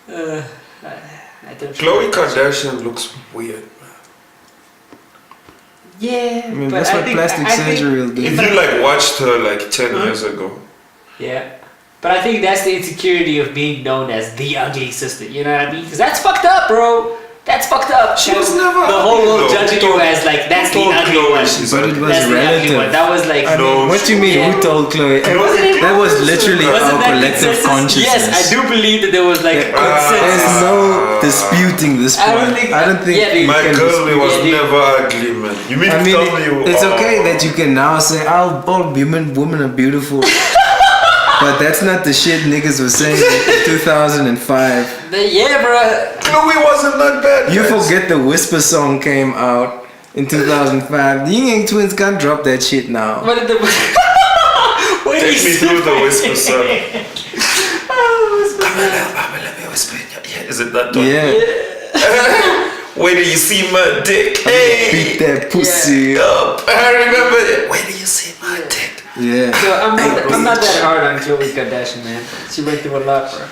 I don't Khloe Kardashian looks weird, man. Yeah, I mean, but that's what plastic surgery will do. If you like watched her like 10 years ago, Yeah. But I think that's the insecurity of being known as the ugly sister, you know what I mean? Because that's fucked up, bro. That's fucked up. She was never the whole ugly, world though. judging you as like, that's the Told ugly Khloe one. she's But it ugly. was That's the ugly relative. one. That was like... I mean, No, what do you mean? yeah. Who told Chloe? Wasn't it That was Rose? literally Wasn't our that collective consensus? consciousness. Yes, I do believe that there was like consensus. There's no disputing this point. I don't think- yeah, My can girl dispute. was Yeah, dude. never ugly, man. You mean I to mean, tell me it's okay that you can now say, all women are beautiful. But that's not the shit niggas were saying in 2005. Yeah, bro. Chloe wasn't that bad. You guys. forget the Whisper song came out in 2005. The Ying Yang Twins can't drop that shit now. What did the... Take me through the Whisper song. Oh, Let me whisper in your ear. Is it that one? Yeah. Wait till you see my dick. Hey. Beat that pussy up. I remember it. Wait till you see my dick. Yeah. So I'm not that hard on Khloe Kardashian, man. She went through a lot, bro.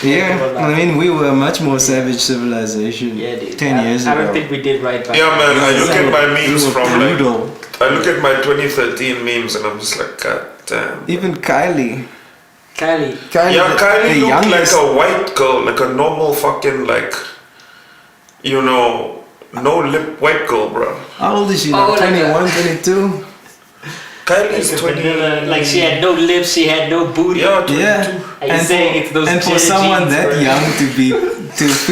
Yeah. I mean, we were a much more savage civilization Yeah, dude. 10 years ago. I don't think we did right by Yeah, man. I look at my We memes were from like. brutal. I look at my 2013 memes and I'm just like, God damn. Even Kylie. Kylie. Yeah, Kylie the looked like youngest. a white girl, like a normal fucking like, you know, no lip white girl, bro. How old is she Oh, now? like 21, 22? Kylie's Like a 20. vanilla, like she had no lips, she had no booty. Yeah, 22. Yeah. Are you saying it's those And for Jenna someone jeans, that bro? young to feel.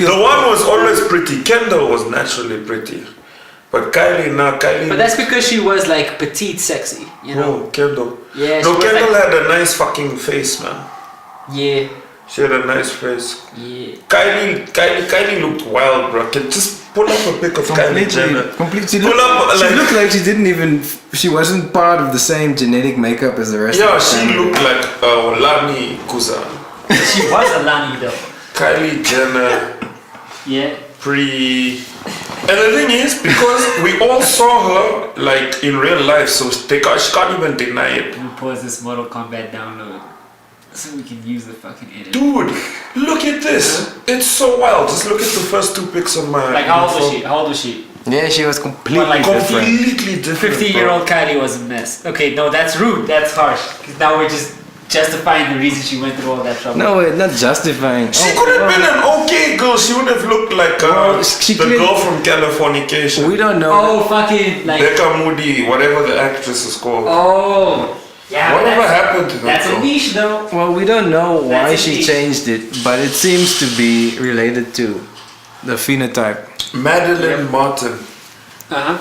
The one was always pretty. Kendall was naturally pretty. But Kylie. But that's because she was like petite sexy, you know? Oh, Kendall. Yeah, she No, was Kendall like, had a nice fucking face, man. yeah, She had a nice face. yeah. Kylie looked wild, bro. Can just pull up a pic of Kylie Jenner. Completely. She Pull up, she like- looked like she didn't even. She wasn't part of the same genetic makeup as the rest of Yeah, the she family. looked like Lani Kuza. She was a Lani though. Kylie Jenner, Yeah. And the thing is, because we all saw her like in real life, so she can't even deny it. Let me pause this Mortal Kombat download so we can use the fucking edit. Dude, look at this. It's so wild. Just look at the first two pics on my. Like how old was she? How old was she? Yeah, she was completely What, like different. Completely different. 15-year-old Kylie was a mess. Okay, no, that's rude. That's harsh. 'Cause now we're just justifying the reason she went through all that trouble. No, not justifying. She could have been an okay girl. She would have looked like Well, she the clearly- girl from Californication. We don't know. Oh, fucking like. Becca Moody, whatever the actress is called. Oh. Yeah. Whatever that's- happened to her? That's a girl? niche though. Well, we don't know why That's she indeed. changed it, but it seems to be related to the phenotype. Madeline Martin. Uh huh.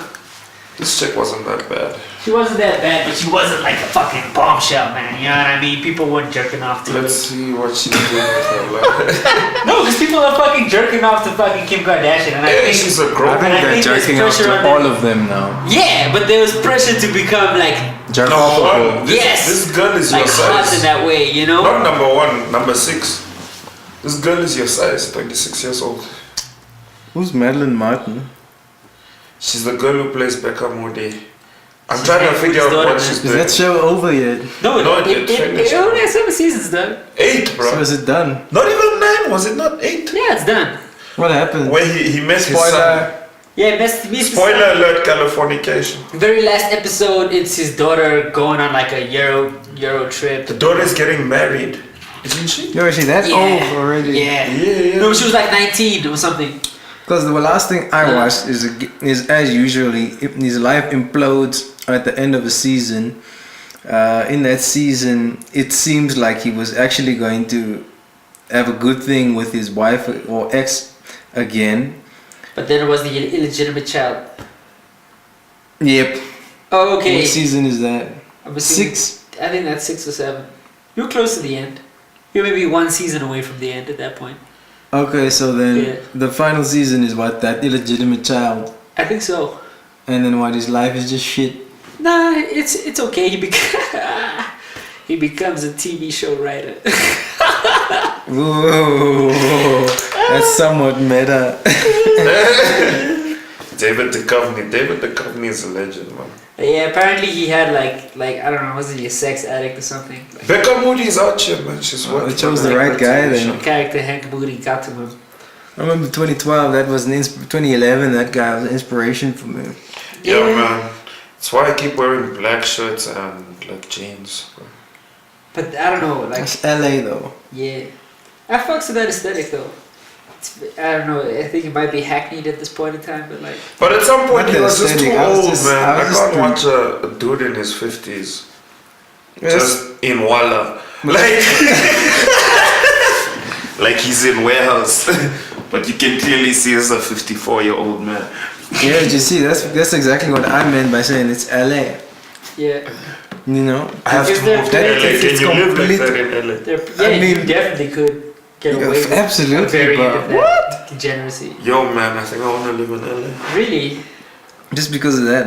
This chick wasn't that bad. She wasn't that bad, but she wasn't like a fucking bombshell, man. You know what I mean? People weren't jerking off to Let's her. see what she's doing with her life. No, because people are fucking jerking off to fucking Kim Kardashian, and I Yeah, think she's a I girl. think And I they're think there's jerking off pressure to on them. all of them now. yeah, but there was pressure to become like Jerk Number off of one, them. this, Yes. this girl is like your hot in size. that way, you know? Not number one, number 6. This girl is your size, 26 years old. Who's Madeline Martin? She's the girl who plays Becca Moody. I'm She's trying to Hank figure Moody's out daughter, what man. she's Is doing. that show over yet? No, No, it it finished. only has 7 seasons done. 8, bro. So is it done? Not even 9, was it not 8? Yeah, it's done. What happened? Where he met his son. Spoiler. Yeah, Mr. Spoiler alert, Californication. Very last episode, it's his daughter going on like a Euro trip. The daughter's getting married, isn't she? You're actually that old already. Yeah. Yeah. No, she was like 19 or something. Because the last thing I watched is as usually his life implodes at the end of a season. In that season, it seems like he was actually going to have a good thing with his wife or ex again. But then it was the illegitimate child. Yep. Oh, okay. What season is that? I'm assuming- 6. I think that's 6 or 7. You're close to the end. You're maybe 1 season away from the end at that point. Okay, so then Yeah. the final season is what, that illegitimate child, I think so. and then what, his life is just shit. Nah, it's okay. He becomes a TV show writer. Whoa, that's somewhat meta. David Duchovny is a legend, man. Yeah, apparently he had like I don't know, was he a sex addict or something? Like, Becca Moody's out here, man. She's Well, working. they chose on the a right guy then. television. character Hank Moody got to him. I remember 2012, that was 2011, that guy was an inspiration for me. Yeah, man. That's why I keep wearing black shirts and black jeans. But I don't know, like That's LA though. yeah, I fucks with that aesthetic though. I don't know. I think it might be hackneyed at this point in time, but like But at some point Not he was just too aesthetic, I was old, just- man. I I was just can't watch a dude in his 50s Yes. just in Walla. Like, like he's in warehouse. But you can clearly see he's a 54-year-old man. Yeah, you see, that's exactly what I meant by saying it's LA. yeah, You know? I have to Is move there- to LA. it's Can you live like complete- that in LA? yeah, I mean- you definitely could get Yeah, away with absolutely, a variant bro. of that degeneracy. Yo, man, I think I want to live in LA. Really, Just because of that,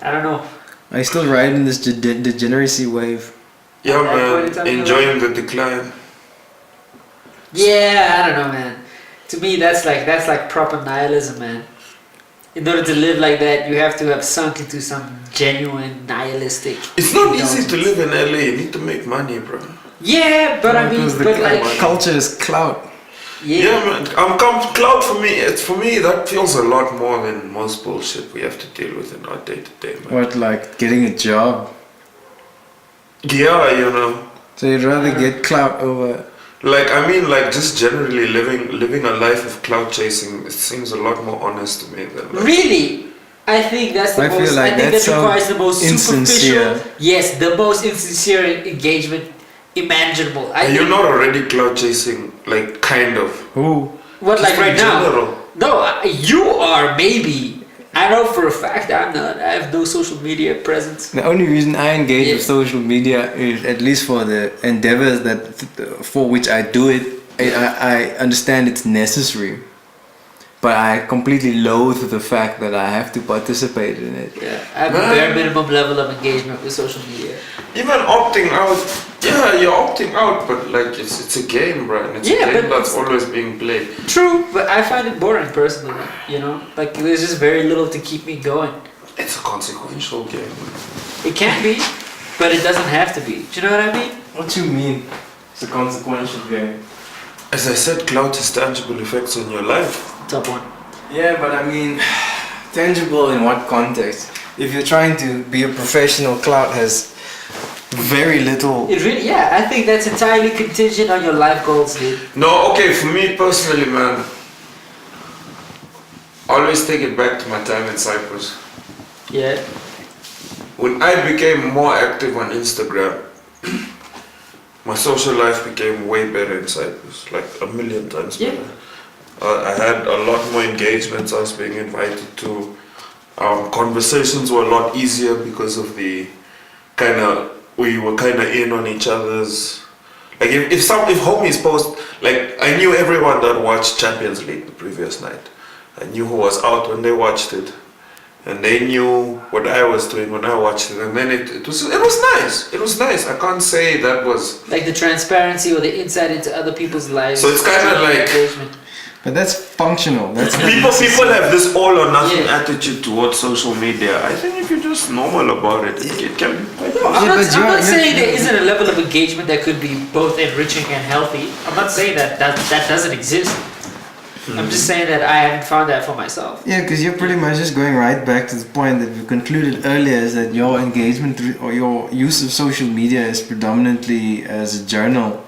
I don't know. I still riding this degeneracy wave. Yeah, At that point in man, time, enjoying the decline. Yeah, I don't know, man. To me, that's like proper nihilism, man. In order to live like that, you have to have sunk into some genuine nihilistic. It's not easy indulgence. to live in LA. You need to make money, bro. Yeah, but I mean, Because the but like, culture is clout. Yeah, man. Cloud for me. It's for me that feels a lot more than most bullshit we have to deal with in our day to day, man. What, like getting a job? Yeah, you know. So you'd rather get clout over. Like I mean, like just generally living a life of cloud chasing. It seems a lot more honest to me than. Like, really, I think that's the I most. feel like I think that's that requires so the most insincere. superficial. Yes, the most insincere engagement imaginable. You're not already clout chasing, like kind of. Who? What, Just like in right now? general. No, you are maybe. I know for a fact I'm not. I have no social media presence. The only reason I engage with Yeah. social media is, at least for the endeavors for which I do it, I understand it's necessary. But I completely loathe the fact that I have to participate in it. Yeah, I have a bare minimum level of engagement with social media. Even opting out, yeah, you're opting out, but like it's a game, bro, and it's Yeah, a game but that's it's- always being played. True, but I find it boring personally. You know, like there's just very little to keep me going. It's a consequential game. It can be, but it doesn't have to be. Do you know what I mean? What do you mean? It's a consequential game. As I said, clout has tangible effects on your life. Top one. Yeah, but I mean, tangible in what context? If you're trying to be a professional, clout has very little. It really, yeah, I think that's entirely contingent on your life goals, dude. No, okay, for me personally, man, always take it back to my time in Cyprus. Yeah. When I became more active on Instagram, my social life became way better in Cyprus, like a million times Yeah. better. I had a lot more engagements. I was being invited to conversations were a lot easier because of the we were kind of in on each other's. Like if homies post, like I knew everyone that watched Champions League the previous night. I knew who was out when they watched it, and they knew what I was doing when I watched it. And then it was nice. It was nice. I can't say that was. Like the transparency or the insight into other people's lives. So it's kinda like- engagement. But that's functional. That's People have this all or nothing Yeah. attitude towards social media. I think if you're just normal about it, it can be quite fun. I'm not, but I'm not you're- saying there isn't a level of engagement that could be both enriching and healthy. I'm not saying that doesn't exist. I'm just saying that I haven't found that for myself. Yeah, because you're pretty much just going right back to the point that we concluded earlier, is that your engagement or your use of social media is predominantly as a journal.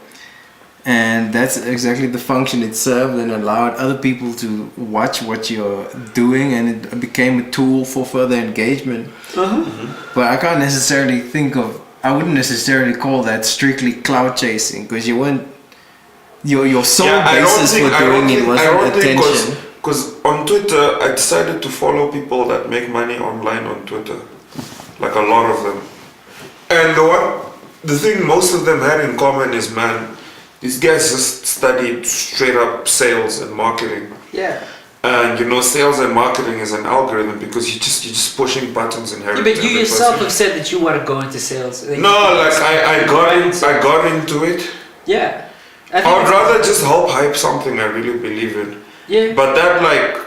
And that's exactly the function it served, and allowed other people to watch what you're doing, and it became a tool for further engagement. But I can't necessarily I wouldn't necessarily call that strictly clout chasing, because you weren't, your sole basis for doing it wasn't attention. Because on Twitter, I decided to follow people that make money online on Twitter, like a lot of them. And the thing most of them had in common is, man, these guys just studied straight up sales and marketing. Yeah. And sales and marketing is an algorithm because you're just pushing buttons inherently. But you yourself have said that you want to go into sales. Like, No, like I got into it. Yeah. I would rather just help hype something I really believe in. Yeah. But that like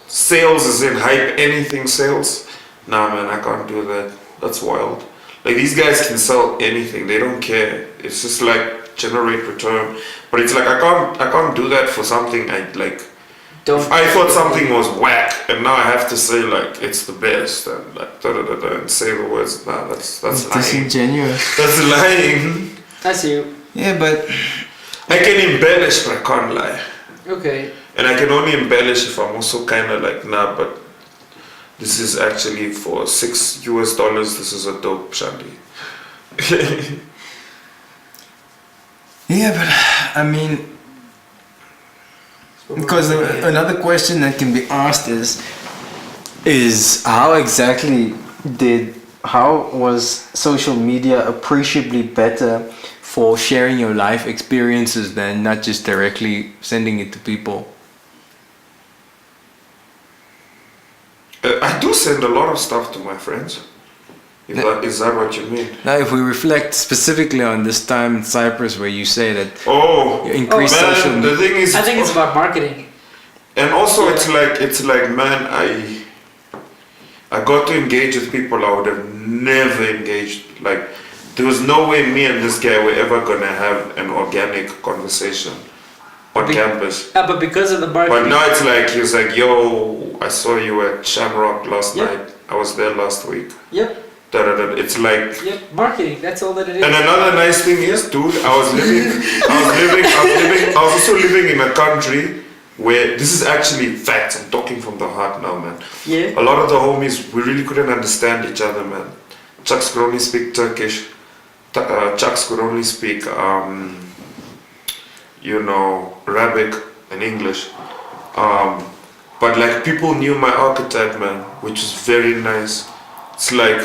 sales is in hype anything sales. Nah, man, I can't do that. That's wild. Like these guys can sell anything. They don't care. It's just like generate return. But it's like I can't do that for something I like. If I thought something was whack, and now I have to say like it's the best, and like and say the words. Nah, that's lying. Disingenuous. That's lying. I see you. Yeah, but I can embellish, but I can't lie. Okay. And I can only embellish if I'm also kind of like, nah, but this is actually for $6. This is a dope shandy. yeah, but I mean, because another question that can be asked is how was social media appreciably better for sharing your life experiences than not just directly sending it to people? I do send a lot of stuff to my friends. Is that what you mean? Now, if we reflect specifically on this time in Cyprus where you say that you increased man, social media. the thing is, I think it's about marketing. And also it's like man, I got to engage with people I would have never engaged. Like there was no way me and this guy were ever gonna have an organic conversation on campus. But because of the marketing. But now it's like he was like, yo, I saw you at Shamrock last Yep. night. I was there last week. Yep. It's like. Yep. Marketing. That's all that it is. And another nice thing is, dude, I was also living in a country where this is actually facts. I'm talking from the heart now, man. Yeah. A lot of the homies, we really couldn't understand each other, man. Chucks could only speak Turkish. Chucks could only speak, Arabic and English. But like people knew my archetype, man, which is very nice. It's like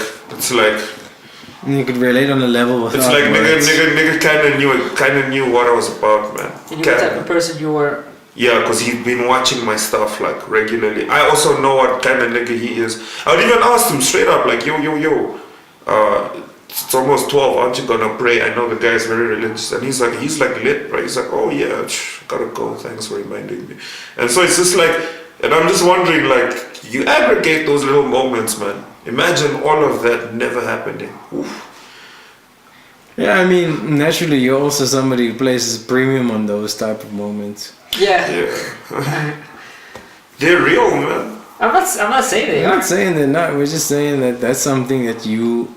You could relate on a level with. it's like nigga kind of knew what I was about, man. And you were the type of person you were. Yeah, because he'd been watching my stuff like regularly. I also know what kind of nigga he is. I would even ask him straight up, like, yo, it's almost 12, aren't you gonna pray? I know the guy is very religious. And he's like lit, right? He's like, oh yeah, gotta go, thanks for reminding me. And so it's just like, and I'm just wondering, like, you aggregate those little moments, man. Imagine all of that never happening. Oof. Yeah, I mean, naturally, you're also somebody who places premium on those type of moments. Yeah. They're real, man. I'm not saying they I'm are. not saying they're not. We're just saying that that's something that you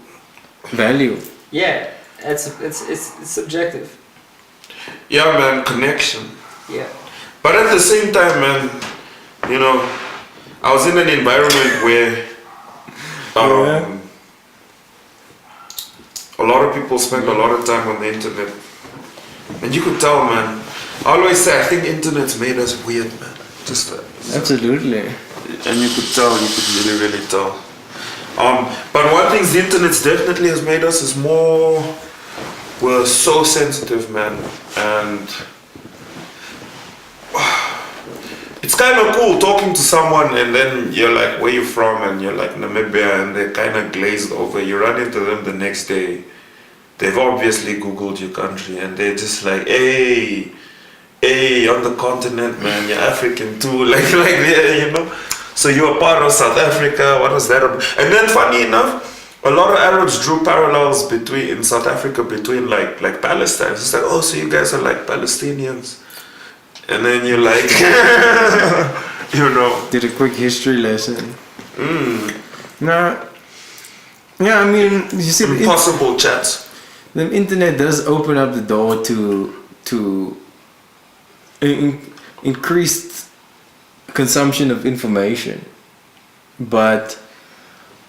value. Yeah. It's subjective. Yeah, man, connection. Yeah. But at the same time, man, I was in an environment where a lot of people spend a lot of time on the internet. And you could tell, man. I always say, I think internet's made us weird, man. Just Absolutely. and you could tell, you could really, really tell. But one thing the internet's definitely has made us is we're so sensitive, man. And it's kind of cool talking to someone and then you're like, where you from? And you're like, Namibia, and they're kind of glazed over. You run into them the next day. They've obviously Googled your country and they're just like, hey, on the continent, man, you're African too. Like, yeah, So you're part of South Africa, what was that about? And then funny enough, a lot of Arabs drew parallels in South Africa between like Palestine. It's like, oh, so you guys are like Palestinians. And then you're like, Did a quick history lesson. Nah. Yeah, I mean, you see, impossible chats. The internet does open up the door to increased consumption of information. But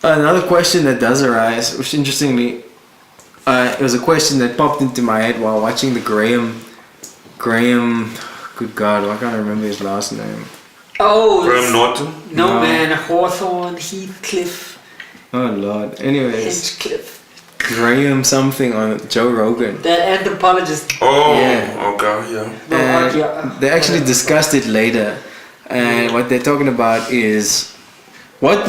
another question that does arise, which interestingly, it was a question that popped into my head while watching the Graham, good God, I can't remember his last name. Oh, Graham Norton? No, man, Hawthorne, Heathcliff. Oh Lord. Anyways, Hinchcliffe. Graham something on Joe Rogan. That anthropologist. Oh, yeah. Okay, yeah. No, they actually discussed it later, and what they're talking about is what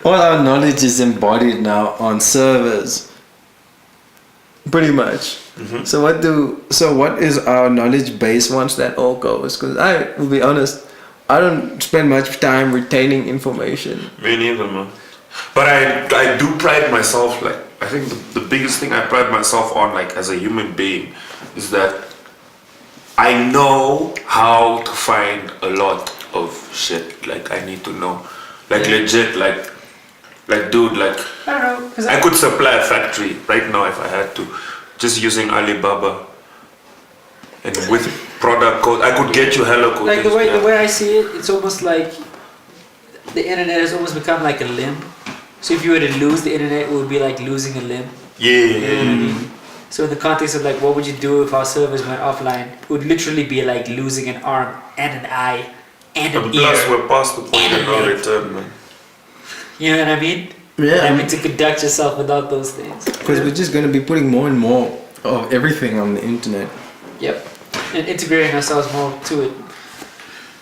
all our knowledge is embodied now on servers, pretty much. Mm-hmm. So what is our knowledge base once that all goes? Because I will be honest, I don't spend much time retaining information. Me neither, man. But I do pride myself, like, I think the biggest thing I pride myself on, like, as a human being, is that I know how to find a lot of shit, like, I need to know. Like, legit, like, dude, like, I don't know. I could supply a factory right now if I had to, just using Alibaba. And with product code, I could get you hella code. Like, the way I see it, it's almost like the internet has almost become like a limb. So if you were to lose the internet, it would be like losing a limb. Yeah. You know what I mean? So in the context of like, what would you do if our servers went offline? It would literally be like losing an arm and an eye and an ear. Plus, we're past the point of no return, man. You know what I mean? Yeah. I mean, to conduct yourself without those things. Because we're just going to be putting more and more of everything on the internet. Yep. And integrating ourselves more to it.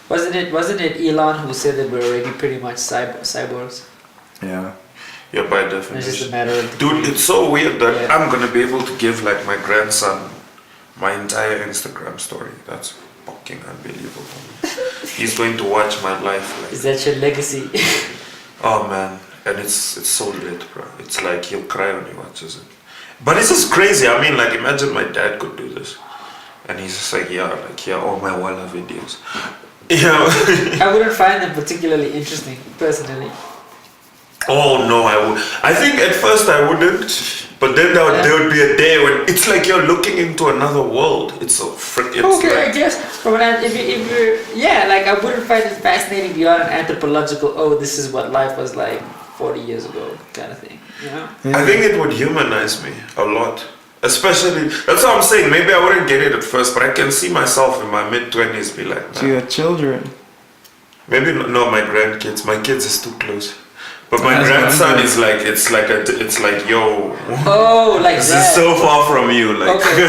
Wasn't it Elon who said that we're already pretty much cyborgs? Yeah. Yeah, by It's just a definition. matter of... Dude, it's so weird that Yeah. I'm gonna be able to give like my grandson my entire Instagram story. That's fucking unbelievable. He's going to watch my life. Like, Is that your legacy? oh man, and it's so lit, bro. It's like he'll cry when he watches it. But it's just crazy. I mean, like, imagine my dad could do this, and he's just like, all my Walla videos. I wouldn't find them particularly interesting, personally. Oh no, I would. I think at first I wouldn't, But then there would be a day when it's like you're looking into another world. It's so freaking. Okay, like, I guess from if you're like I wouldn't find it fascinating beyond an anthropological. Oh, this is what life was like 40 years ago, kind of thing. You know. Yeah. I think it would humanize me a lot. Especially, that's what I'm saying. Maybe I wouldn't get it at first, but I can see myself in my mid-20s be like, To your children. maybe not my grandkids. My kids is too close. But my That's grandson good. is like, it's like, yo, Oh, like this that. is so far from you. Like, Okay,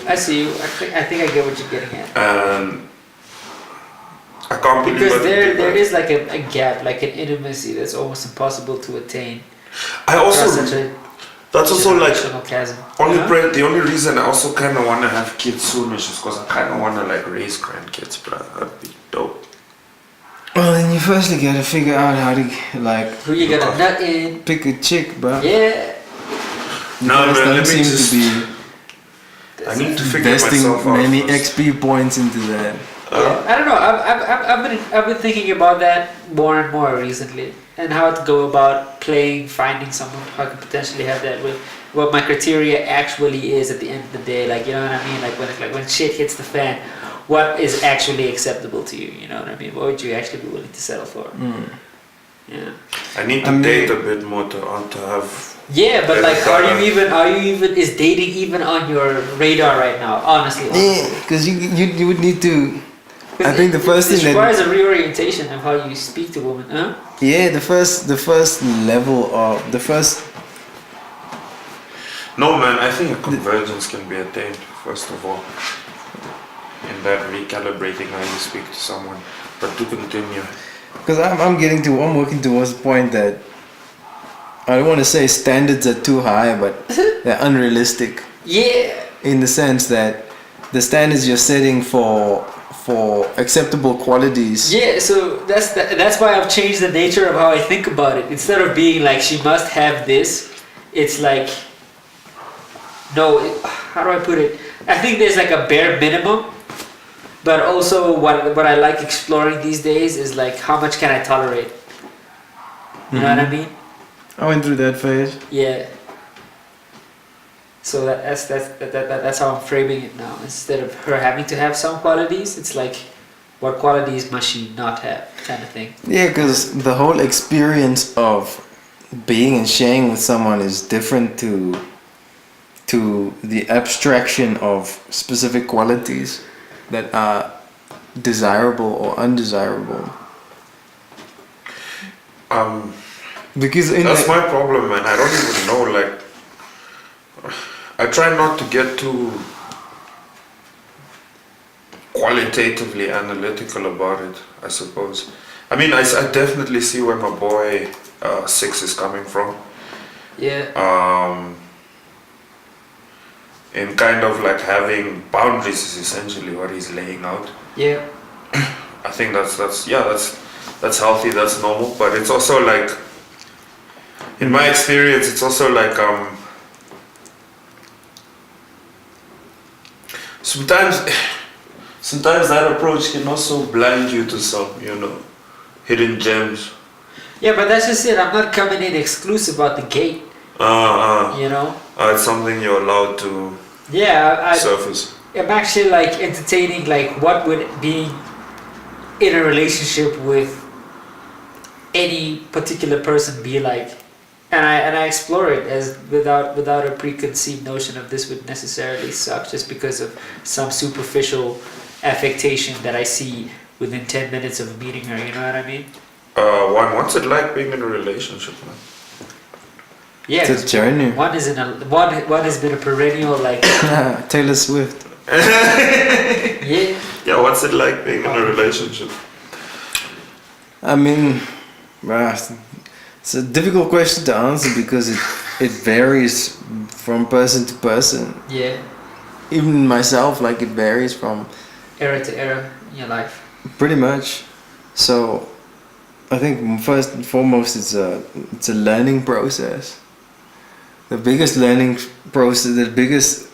I see you. I think I get what you're getting at. and I can't believe Because it. there is like a gap, like an intimacy that's almost impossible to attain. I also, Across such a that's also like, generational chasm. the only reason I also kind of want to have kids soon is just because I kind of want to like raise grandkids, bro. That'd be dope. Well, then you firstly gotta figure out how to like Who you gonna nut in? pick a chick, bro. Yeah. No, Because man, don't let me seem just. to be I need to figure investing myself out. many first. XP points into that. Yeah, I don't know. I've been thinking about that more and more recently, and how to go about finding someone who I could potentially have that with. What my criteria actually is at the end of the day, like you know what I mean. Like when shit hits the fan, what is actually acceptable to you? You know what I mean. What would you actually be willing to settle for? Yeah. I need to date a bit more to have. Yeah, but like, Better are you even? Is dating even on your radar right now? Honestly. Yeah, because you would need to. I think the first it thing that requires a reorientation of how you speak to women, huh? yeah the first level of the first No, man, I think a convergence can be attained, first of all. In that recalibrating how you speak to someone. But to continue. because I'm working towards the point that I don't want to say standards are too high, but they're unrealistic Yeah. in the sense that the standards you're setting for acceptable qualities. Yeah, so that's why I've changed the nature of how I think about it. Instead of being like she must have this, it's like no. How do I put it? I think there's like a bare minimum, but also what I like exploring these days is like how much can I tolerate. You know what I mean? I went through that phase. Yeah. So that's how I'm framing it now. Instead of her having to have some qualities, it's like, what qualities must she not have, kind of thing. Yeah, because the whole experience of being and sharing with someone is different to the abstraction of specific qualities that are desirable or undesirable. Because That's my problem, man. I don't even know, like, I try not to get too qualitatively analytical about it, I suppose. I mean, I definitely see where my boy 6 is coming from. Yeah. In kind of like having boundaries is essentially what he's laying out. Yeah. I think that's healthy, that's normal, but it's also like, in my experience, it's also like sometimes that approach can also blind you to some, hidden gems. Yeah, but that's just it. I'm not coming in exclusive out the gate. You know. It's something you're allowed to surface. I'm actually like entertaining like what would being in a relationship with any particular person be like, and I explore it as without a preconceived notion of this would necessarily suck just because of some superficial affectation that I see within 10 minutes of meeting her. You know what I mean? What's it like being in a relationship, man? Yeah, it's a journey. One has been a perennial like Taylor Swift. yeah. Yeah, what's it like being in a relationship? I mean, it's a difficult question to answer because it varies from person to person. Yeah. Even myself, like it varies from Era to era in your life. pretty much. So I think first and foremost it's a learning process. The biggest learning process, the biggest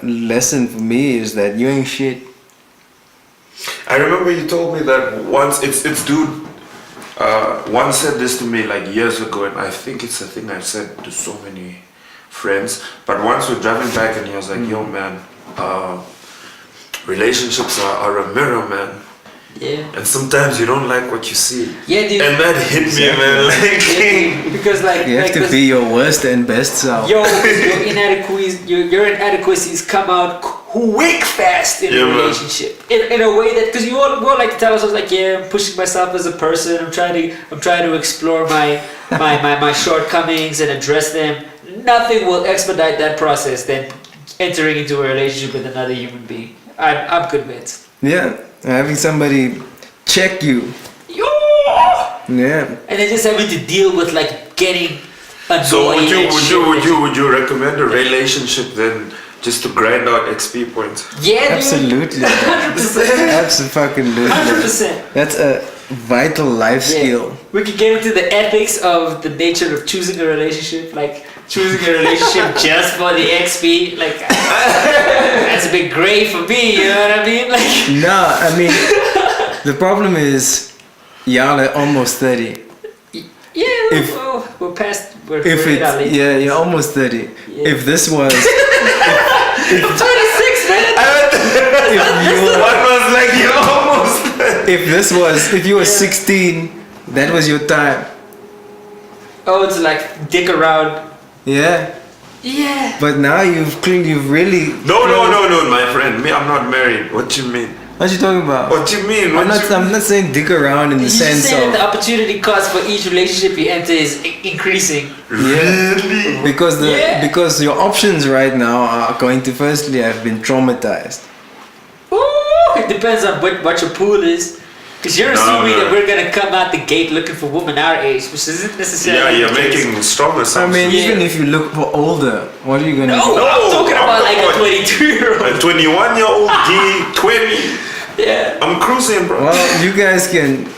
lesson for me is that you ain't shit. I remember you told me that once. It's dude. One said this to me like years ago, and I think it's a thing I've said to so many friends. But once we're driving back, and he was like, "Yo, man, relationships are a mirror, man. Yeah. And sometimes you don't like what you see." Yeah, dude. And that hit me, man. Like, Yeah, because like You have like to be your worst and best self. your inadequacies come out quick fast in a man. relationship in a way that because we all like to tell ourselves like I'm pushing myself as a person, I'm trying to explore my shortcomings and address them. Nothing will expedite that process than entering into a relationship with another human being. I'm convinced. Yeah, having somebody check you. Yo! Yeah. And then just having to deal with like getting annoyed. so and shit. would you recommend a relationship then just to grind out XP points? Yeah, dude. Absolutely. 100%. Absolutely. 100%. That's a vital life skill. We could get into the ethics of the nature of choosing a relationship, like choosing a relationship just for the XP. Like that's a bit grey for me, you know what I mean? Like No, I mean, the problem is, y'all are almost 30. yeah, If- we're past. We're If in our it's, late- yeah, you're almost 30. Yeah. If this was, I'm 26, man. if you were, One was like, you're almost. if you were 16, that was your time. Oh, it's like dick around. Yeah. Yeah. But now you've really. No, my friend. Me, I'm not married. What you mean? What you talking about? What you mean? I'm What you not saying dig around in the He's just sense saying that the of opportunity cost for each relationship you enter is increasing. Really? because your options right now are going to firstly have been traumatized. Ooh, it depends on what your pool is. Because you're assuming that we're gonna come out the gate looking for women our age, which isn't necessarily. Yeah, you're the case. making strong I assumptions. mean, Yeah. even if you look for older, what are you gonna No, do? I'm talking I'm about like a talking 22-year-old. A 21-year-old D, 20. Yeah. I'm cruising, bro. Well, you guys can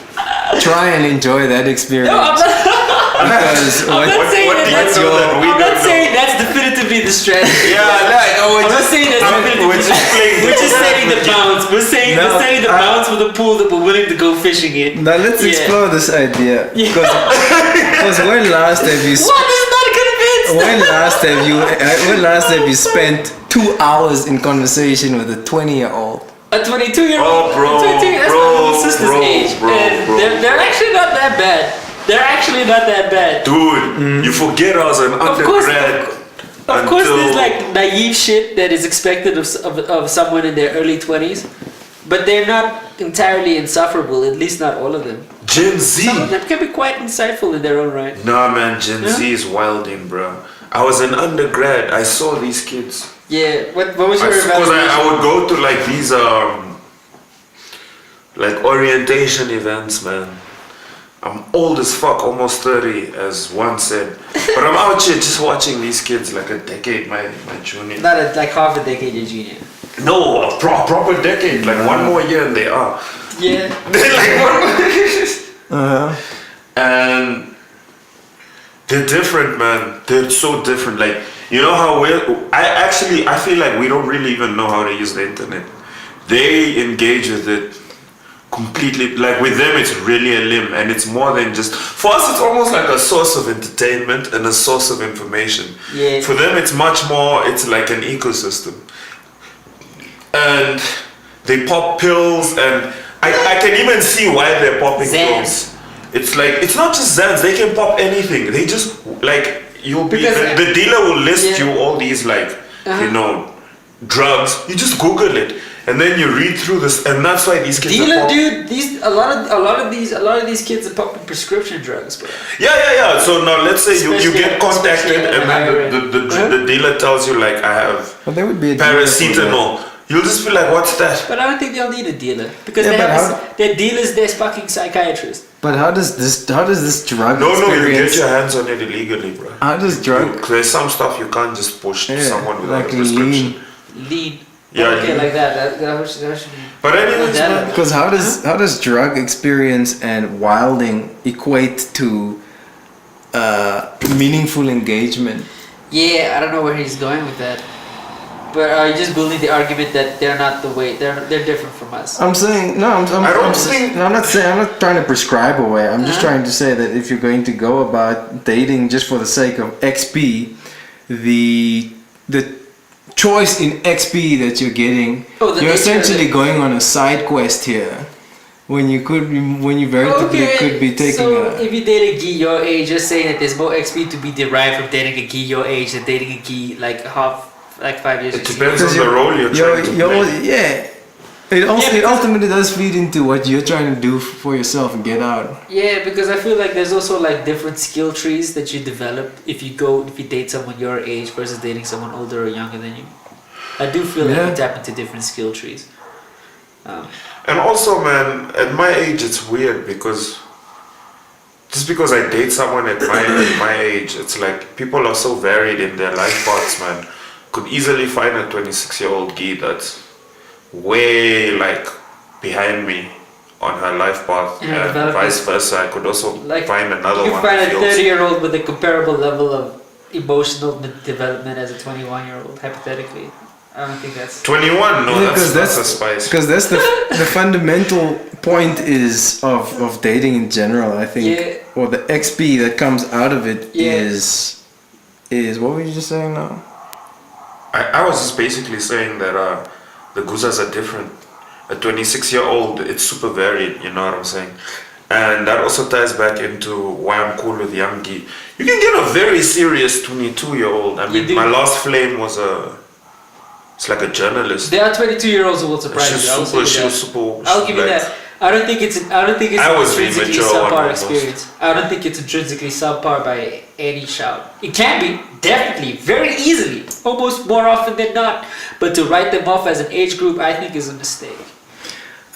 try and enjoy that experience. No, I'm not. Because I'm not saying what that do you that's. know that we I'm don't not know? saying that's definitively the strategy. we're I'm not saying that's we're just playing. We're just setting the bounds. We're setting the bounds for the pool that we're willing to go fishing in. Now let's Yeah. explore this idea. Yeah. Because when last have you What is not convinced? when last have you spent 2 hours in conversation with a 20-year-old? A 22-year-old. Oh, bro, a 22 that's bro, my little sister's bro, age. bro, And bro. They're actually not that bad. They're actually not that bad. Dude, you forget I was an course, undergrad. Of course, until- there's like naive shit that is expected of someone in their early 20s, but they're not entirely insufferable. At least not all of them. Gen Z. Some of them can be quite insightful in their own right. Nah, man, Gen Z is wilding, bro. I was an undergrad. I saw these kids. Yeah. What was your Because evaluation? I would go to like these like orientation events, man. I'm old as fuck, almost 30, as one said. But I'm out here just watching these kids like a decade my junior. Not like half a decade your junior. No, a proper decade. Like one more year and they are. Yeah. They're like one more. And they're different, man. They're so different. Like, you know how I feel like we don't really even know how to use the internet. They engage with it completely. Like with them, it's really a limb, and it's more than just. For us, it's almost like a source of entertainment and a source of information. Yeah. For them, it's much more. It's like an ecosystem, and they pop pills, and I can even see why they're popping Xans. pills. It's like it's not just Xans. They can pop anything. They just like you'll be Because, the dealer will list yeah. you all these like you know drugs. You just Google it. And then you read through this, and that's why these kids are Dealer, popping. dude, a lot of these kids are popping prescription drugs, bro. Yeah. So now let's say you Especially- get contacted, especially at and the higher then end. the dealer tells you like I have Well, there would be a dealer for paracetamol. You'll just be like, what's that? But I don't think they'll need a dealer because Yeah, they but have they're dealers. They're fucking psychiatrists. But how does this drug No, you experience? get your hands on it illegally, bro. How does drug? There's some stuff you can't just push to Yeah, someone without like a prescription. Lead. Yeah, Okay, lean. like that. That should be. But anyways, That- man. Because how does drug experience and wilding equate to meaningful engagement? Yeah, I don't know where he's going with that. But are you just building the argument that they're not the way, they're different from us? I'm saying no. I'm not saying. I'm not trying to prescribe a way. I'm just trying to say that if you're going to go about dating just for the sake of XP, the choice in XP that you're getting, you're essentially going on a side quest here. When you veritably could be taking if you date a gi your age, you're saying that there's more XP to be derived from dating a gi your age than dating a gi like 5 years. It depends on the role you're trying to play. Yeah. It ultimately does feed into what you're trying to do for yourself and get out. Yeah, because I feel like there's also like different skill trees that you develop if you date someone your age versus dating someone older or younger than you. I do feel like you tap into different skill trees. And also, man, at my age, it's weird because just because I date someone at my age, it's like people are so varied in their life paths, man. Could easily find a 26-year-old Guy that's way like behind me on her life path, and vice versa. I could also find another one. You find a 30-year-old with a comparable level of emotional development as a 21-year-old, hypothetically. I don't think that's 21. No, that's a spice. Because that's the fundamental point is of dating in general. I think, or the XP that comes out of it is what were you just saying now? I was just basically saying that the guzas are different. A 26-year-old, it's super varied. You know what I'm saying? And that also ties back into why I'm cool with young Guy. You can get a very serious 22-year-old. I mean, my last flame was it's like a journalist. There are 22-year-olds who will surprise you. I'll give you that. I don't think it's intrinsically subpar experience. I don't think it's intrinsically subpar by any shout. It can be, definitely, very easily, almost more often than not. But to write them off as an age group, I think is a mistake.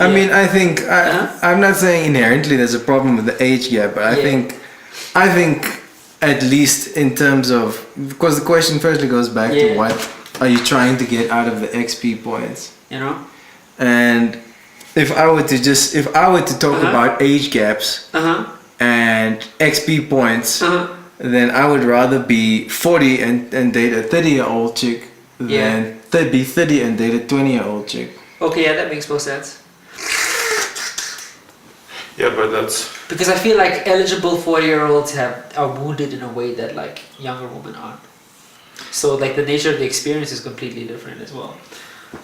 I mean, I think I'm not saying inherently there's a problem with the age gap, but I think at least in terms of, because the question firstly goes back to what are you trying to get out of the XP points? You know? And if I were to talk about age gaps and XP points, then I would rather be 40 and date a 30-year-old chick than be 30 and date a 20-year-old chick. Okay, yeah, that makes more sense. Yeah, but that's because I feel like eligible 40-year-olds are wounded in a way that like younger women aren't. So like the nature of the experience is completely different as well.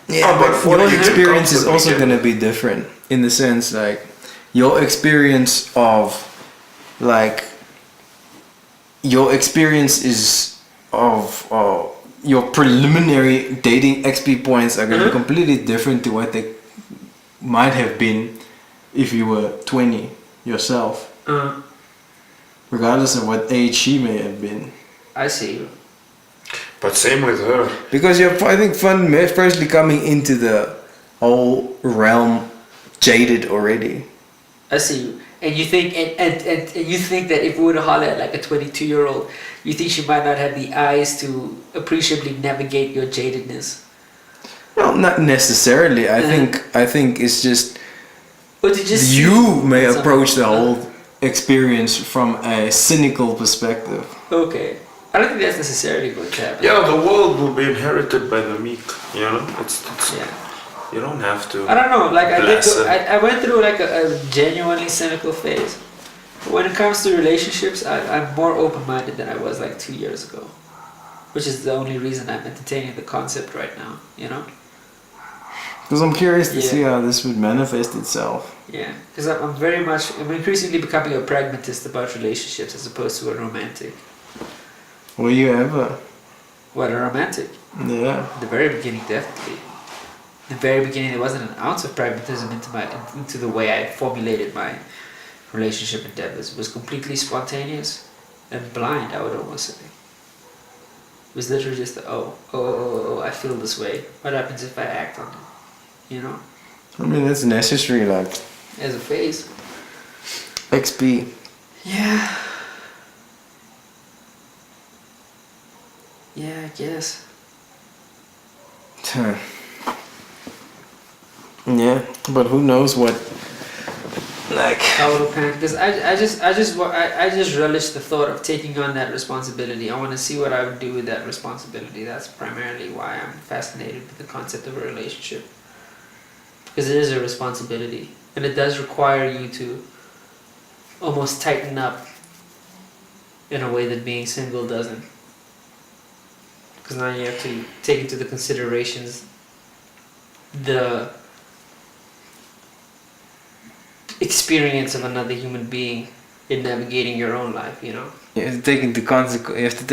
Yeah, but your experience is also going to be different in the sense like your experience is of your preliminary dating XP points are going to be completely different to what they might have been if you were 20 yourself. Regardless of what age she may have been. I see. But same with her. Because you're, I think, firstly coming into the whole realm jaded already. I see. And you think, and you think that if we were to holler at like a 22-year-old, you think she might not have the eyes to appreciably navigate your jadedness? Well, not necessarily. I think it's just you may approach the whole experience from a cynical perspective. Okay. I don't think that's necessarily going to happen. Yeah, the world will be inherited by the meek, you know? It's you don't have to. I don't know, like I went through like a genuinely cynical phase. But when it comes to relationships, I'm more open-minded than I was like 2 years ago. Which is the only reason I'm entertaining the concept right now, you know? Because I'm curious to see how this would manifest itself. Yeah, because I'm increasingly becoming a pragmatist about relationships as opposed to a romantic. Were you ever? What, a romantic? Yeah. The very beginning, definitely. The very beginning, there wasn't an ounce of pragmatism into the way I formulated my relationship endeavors. It was completely spontaneous and blind, I would almost say. It was literally just I feel this way. What happens if I act on it? You know? I mean, that's necessary, like. As a phase. XP. Yeah. Yeah, I guess. Yeah, but who knows what Like, a little panic because I just relish the thought of taking on that responsibility. I want to see what I would do with that responsibility. That's primarily why I'm fascinated with the concept of a relationship, because it is a responsibility and it does require you to almost tighten up in a way that being single doesn't, because now you have to take into the considerations the experience of another human being in navigating your own life, you know. you have to take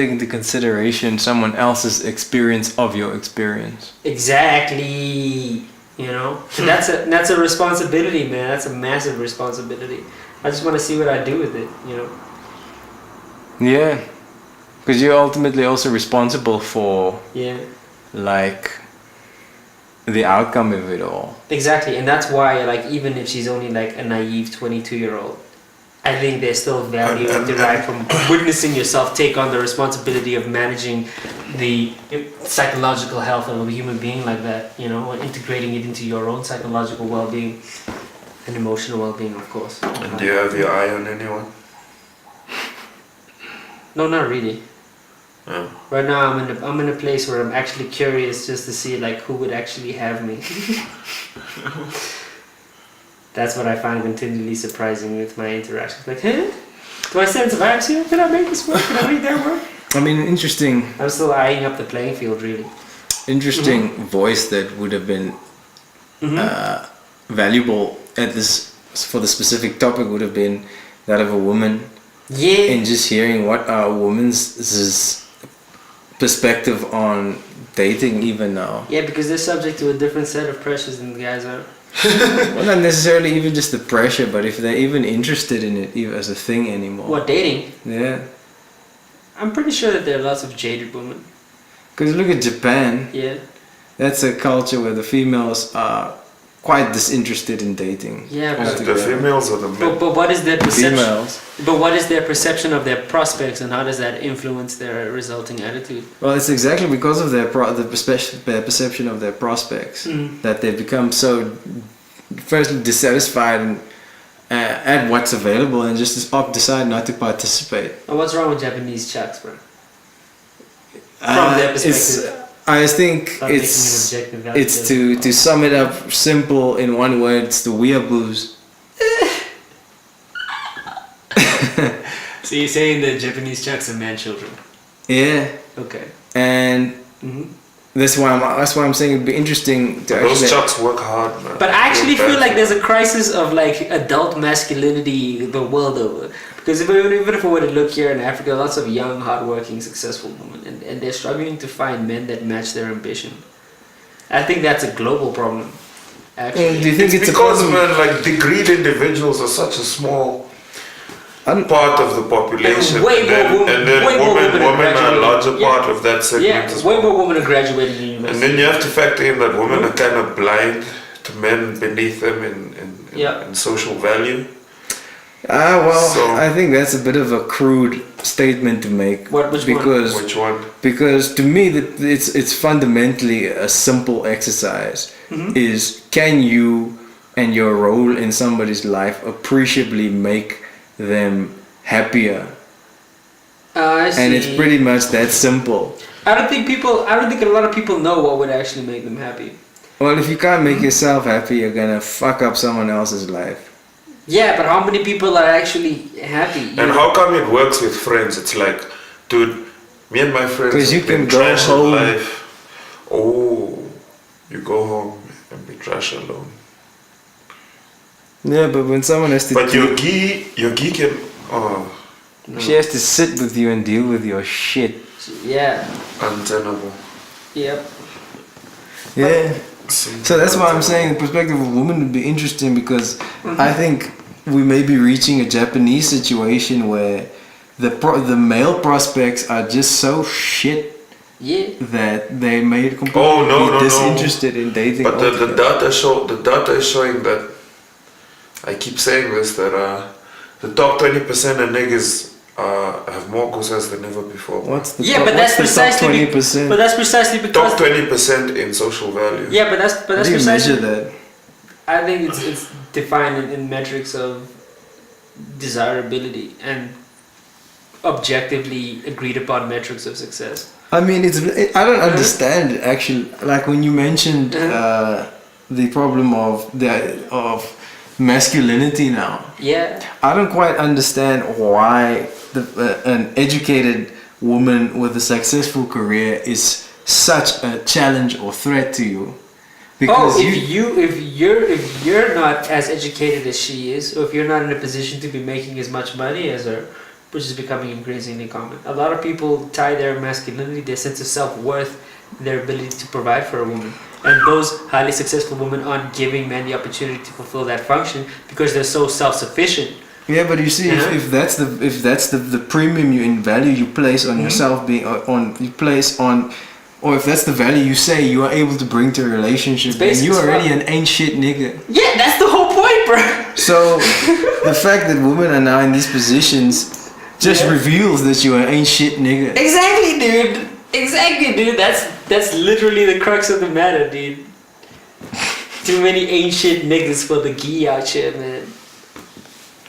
into consideration someone else's experience of your experience. Exactly, you know. And that's a responsibility, man. That's a massive responsibility. I just want to see what I do with it, you know. Yeah, because you're ultimately also responsible for like the outcome of it all. Exactly, and that's why, like, even if she's only like a naive 22-year-old, I think there's still value derived from witnessing yourself take on the responsibility of managing the psychological health of a human being like that, you know, and integrating it into your own psychological well-being and emotional well-being, of course. And do you have your eye on anyone? No, not really. Oh. Right now, I'm in a place where I'm actually curious just to see like who would actually have me. That's what I find continually surprising with my interactions. Like, hey, do I sense vibes here? Can I make this work? Can I make that work? I mean, interesting. I'm still eyeing up the playing field, really. Interesting voice that would have been valuable at this for the specific topic would have been that of a woman. Yeah. And just hearing what a woman's perspective on dating even now. Yeah, because they're subject to a different set of pressures than the guys are. Well, not necessarily even just the pressure, but if they're even interested in it even as a thing anymore. What, dating? Yeah. I'm pretty sure that there are lots of jaded women. Because look at Japan. Yeah. That's a culture where the females are quite disinterested in dating. Yeah, Is but it the females or the men? But what is their perception? Females. But what is their perception of their prospects, and how does that influence their resulting attitude? Well, it's exactly because of their perception of their prospects that they become so firstly dissatisfied at what's available and just decide not to participate. And what's wrong with Japanese chicks, bro? From their perspective. I think Stop making an objective it's to sum it up simple in one word, it's the weeaboos. So you're saying that Japanese chicks are man children? Yeah. Okay. And that's why I'm saying it'd be interesting to Those chucks work hard, man. But I actually feel like there's a crisis of like adult masculinity the world over. Because even if we were to look here in Africa, lots of young, hardworking, successful women, and they're struggling to find men that match their ambition. I think that's a global problem. Actually, do you think it's because, a problem? man, like degreed individuals are such a small part of the population, And way more women women are a larger graduating. part of that segment as way well. more women are graduating in university. And then you have to factor in that women are kind of blind to men beneath them in social value. I think that's a bit of a crude statement to make. Which one? Because to me, it's fundamentally a simple exercise. Is can you and your role in somebody's life appreciably make them happier? I see. And it's pretty much that simple. I don't think a lot of people know what would actually make them happy. Well, if you can't make yourself happy, you're gonna fuck up someone else's life. Yeah, but how many people are actually happy? And how come it works with friends? It's like, dude, me and my friends. Because you can go trash in home. life. Oh, you go home and be trash alone. Yeah, but when someone has to. But your geek can. Oh. She has to sit with you and deal with your shit. Yeah. Untenable. Yep. Yeah. So that's why I'm saying the perspective of a woman would be interesting, because I think we may be reaching a Japanese situation where the male prospects are just so shit that they may completely be disinterested in dating. But the data is showing that, I keep saying this, that the top 20% of niggas have more gozas than ever before. But that's precisely because top 20% in social value. Yeah, but that's How do you precisely measure that? I think it's defined in metrics of desirability and objectively agreed upon metrics of success. I mean, I don't understand actually. Like when you mentioned the problem of masculinity now. Yeah. I don't quite understand why an educated woman with a successful career is such a challenge or threat to you. Because if you're not as educated as she is, or if you're not in a position to be making as much money as her, which is becoming increasingly common. A lot of people tie their masculinity, their sense of self-worth, their ability to provide for a woman. And those highly successful women aren't giving men the opportunity to fulfill that function because they're so self-sufficient. Yeah, but you see, if that's the premium you in value you place on yourself being or if that's the value you say you are able to bring to a relationship, then you're already an ain't shit nigga. Yeah, that's the whole point, bro. So the fact that women are now in these positions just reveals that you are an ain't shit nigga. Exactly, dude. That's literally the crux of the matter, dude. Too many ain't shit niggas for the gi out here, man.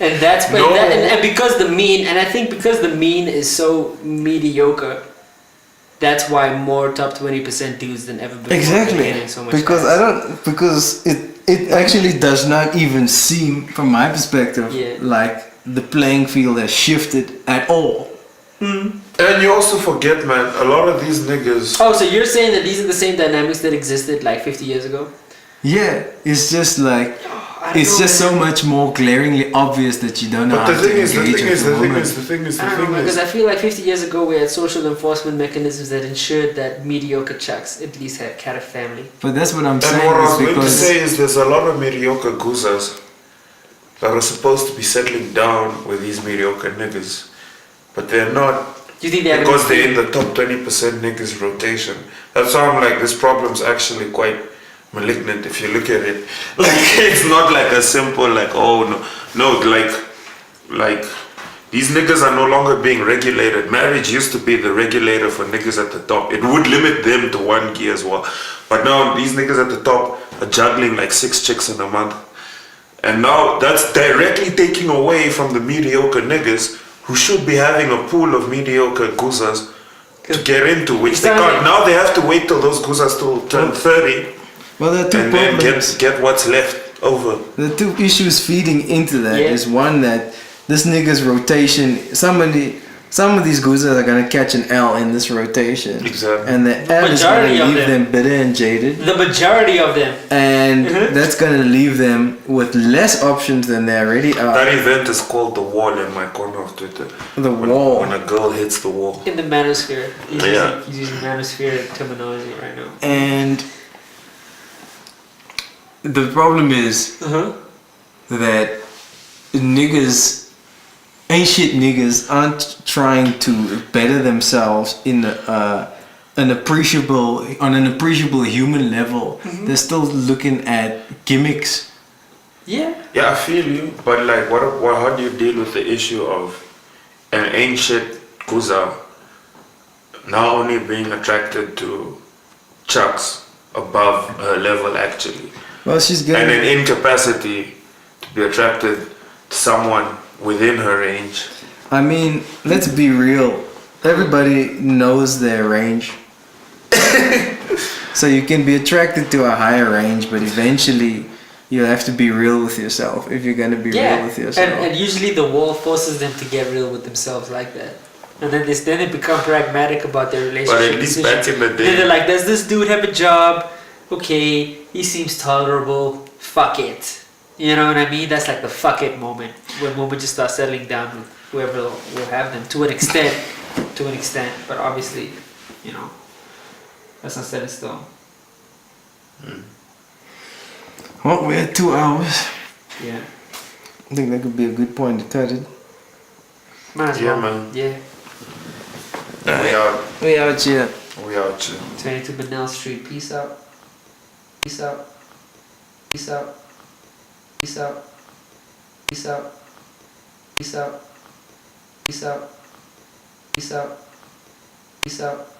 And that's and because the mean, and I think because the mean is so mediocre, that's why more top 20% dudes than ever before. Exactly. So much because it actually does not even seem, from my perspective, like the playing field has shifted at all. And you also forget, man, a lot of these niggas. Oh, so you're saying that these are the same dynamics that existed like 50 years ago? Yeah, it's just like it's just so much more glaringly obvious that you don't know how to engage with a woman. The thing is, because I feel like 50 years ago we had social enforcement mechanisms that ensured that mediocre chucks at least had a family. But that's what I'm saying. And what I was going to say is there's a lot of mediocre goozas that are supposed to be settling down with these mediocre niggas, but they're not. Do you think they're because they're in the top 20% niggas rotation. That's why I'm like, this problem's actually quite malignant if you look at it. Like, it's not like a simple like, oh no, like these niggas are no longer being regulated. Marriage used to be the regulator for niggas at the top. It would limit them to one key as well, but now these niggas at the top are juggling like 6 chicks in a month, and now that's directly taking away from the mediocre niggas who should be having a pool of mediocre goozas to get into, which they can't. Now they have to wait till those goozas turn 30. Well, there are two and problems. Then get what's left over. The two issues feeding into that is one, that this nigga's rotation, some of these goozas are gonna catch an L in this rotation. Exactly. And the L is gonna leave them bitter and jaded. The majority of them. And that's gonna leave them with less options than they already are. That event is called the wall in my corner of Twitter. Wall. When a girl hits the wall. In the manosphere. He's using manosphere terminology right now. And the problem is that niggas, ain't shit niggas, aren't trying to better themselves in an appreciable human level. They're still looking at gimmicks. Yeah. Yeah, I feel you, but like, how do you deal with the issue of an ancient kuza now only being attracted to chucks above her level actually? Well, she's getting... And an incapacity to be attracted to someone within her range. I mean, let's be real. Everybody knows their range. So you can be attracted to a higher range, but eventually you have to be real with yourself if you're going to be real with yourself. And usually the wall forces them to get real with themselves like that. And then they become pragmatic about their relationship. But at least back in the day... Then they're like, does this dude have a job? Okay, he seems tolerable. Fuck it. You know what I mean? That's like the fuck it moment. When women just start settling down with whoever will have them to an extent. But obviously, you know, that's not set in stone. Well, we're at 2 hours. Yeah. I think that could be a good point to cut it. Might as well. Man. Yeah. We out here. 22 Benell Street. Peace out. Peace out. Peace out. Peace out. Peace out. Peace out. Peace out. Peace out. Peace out.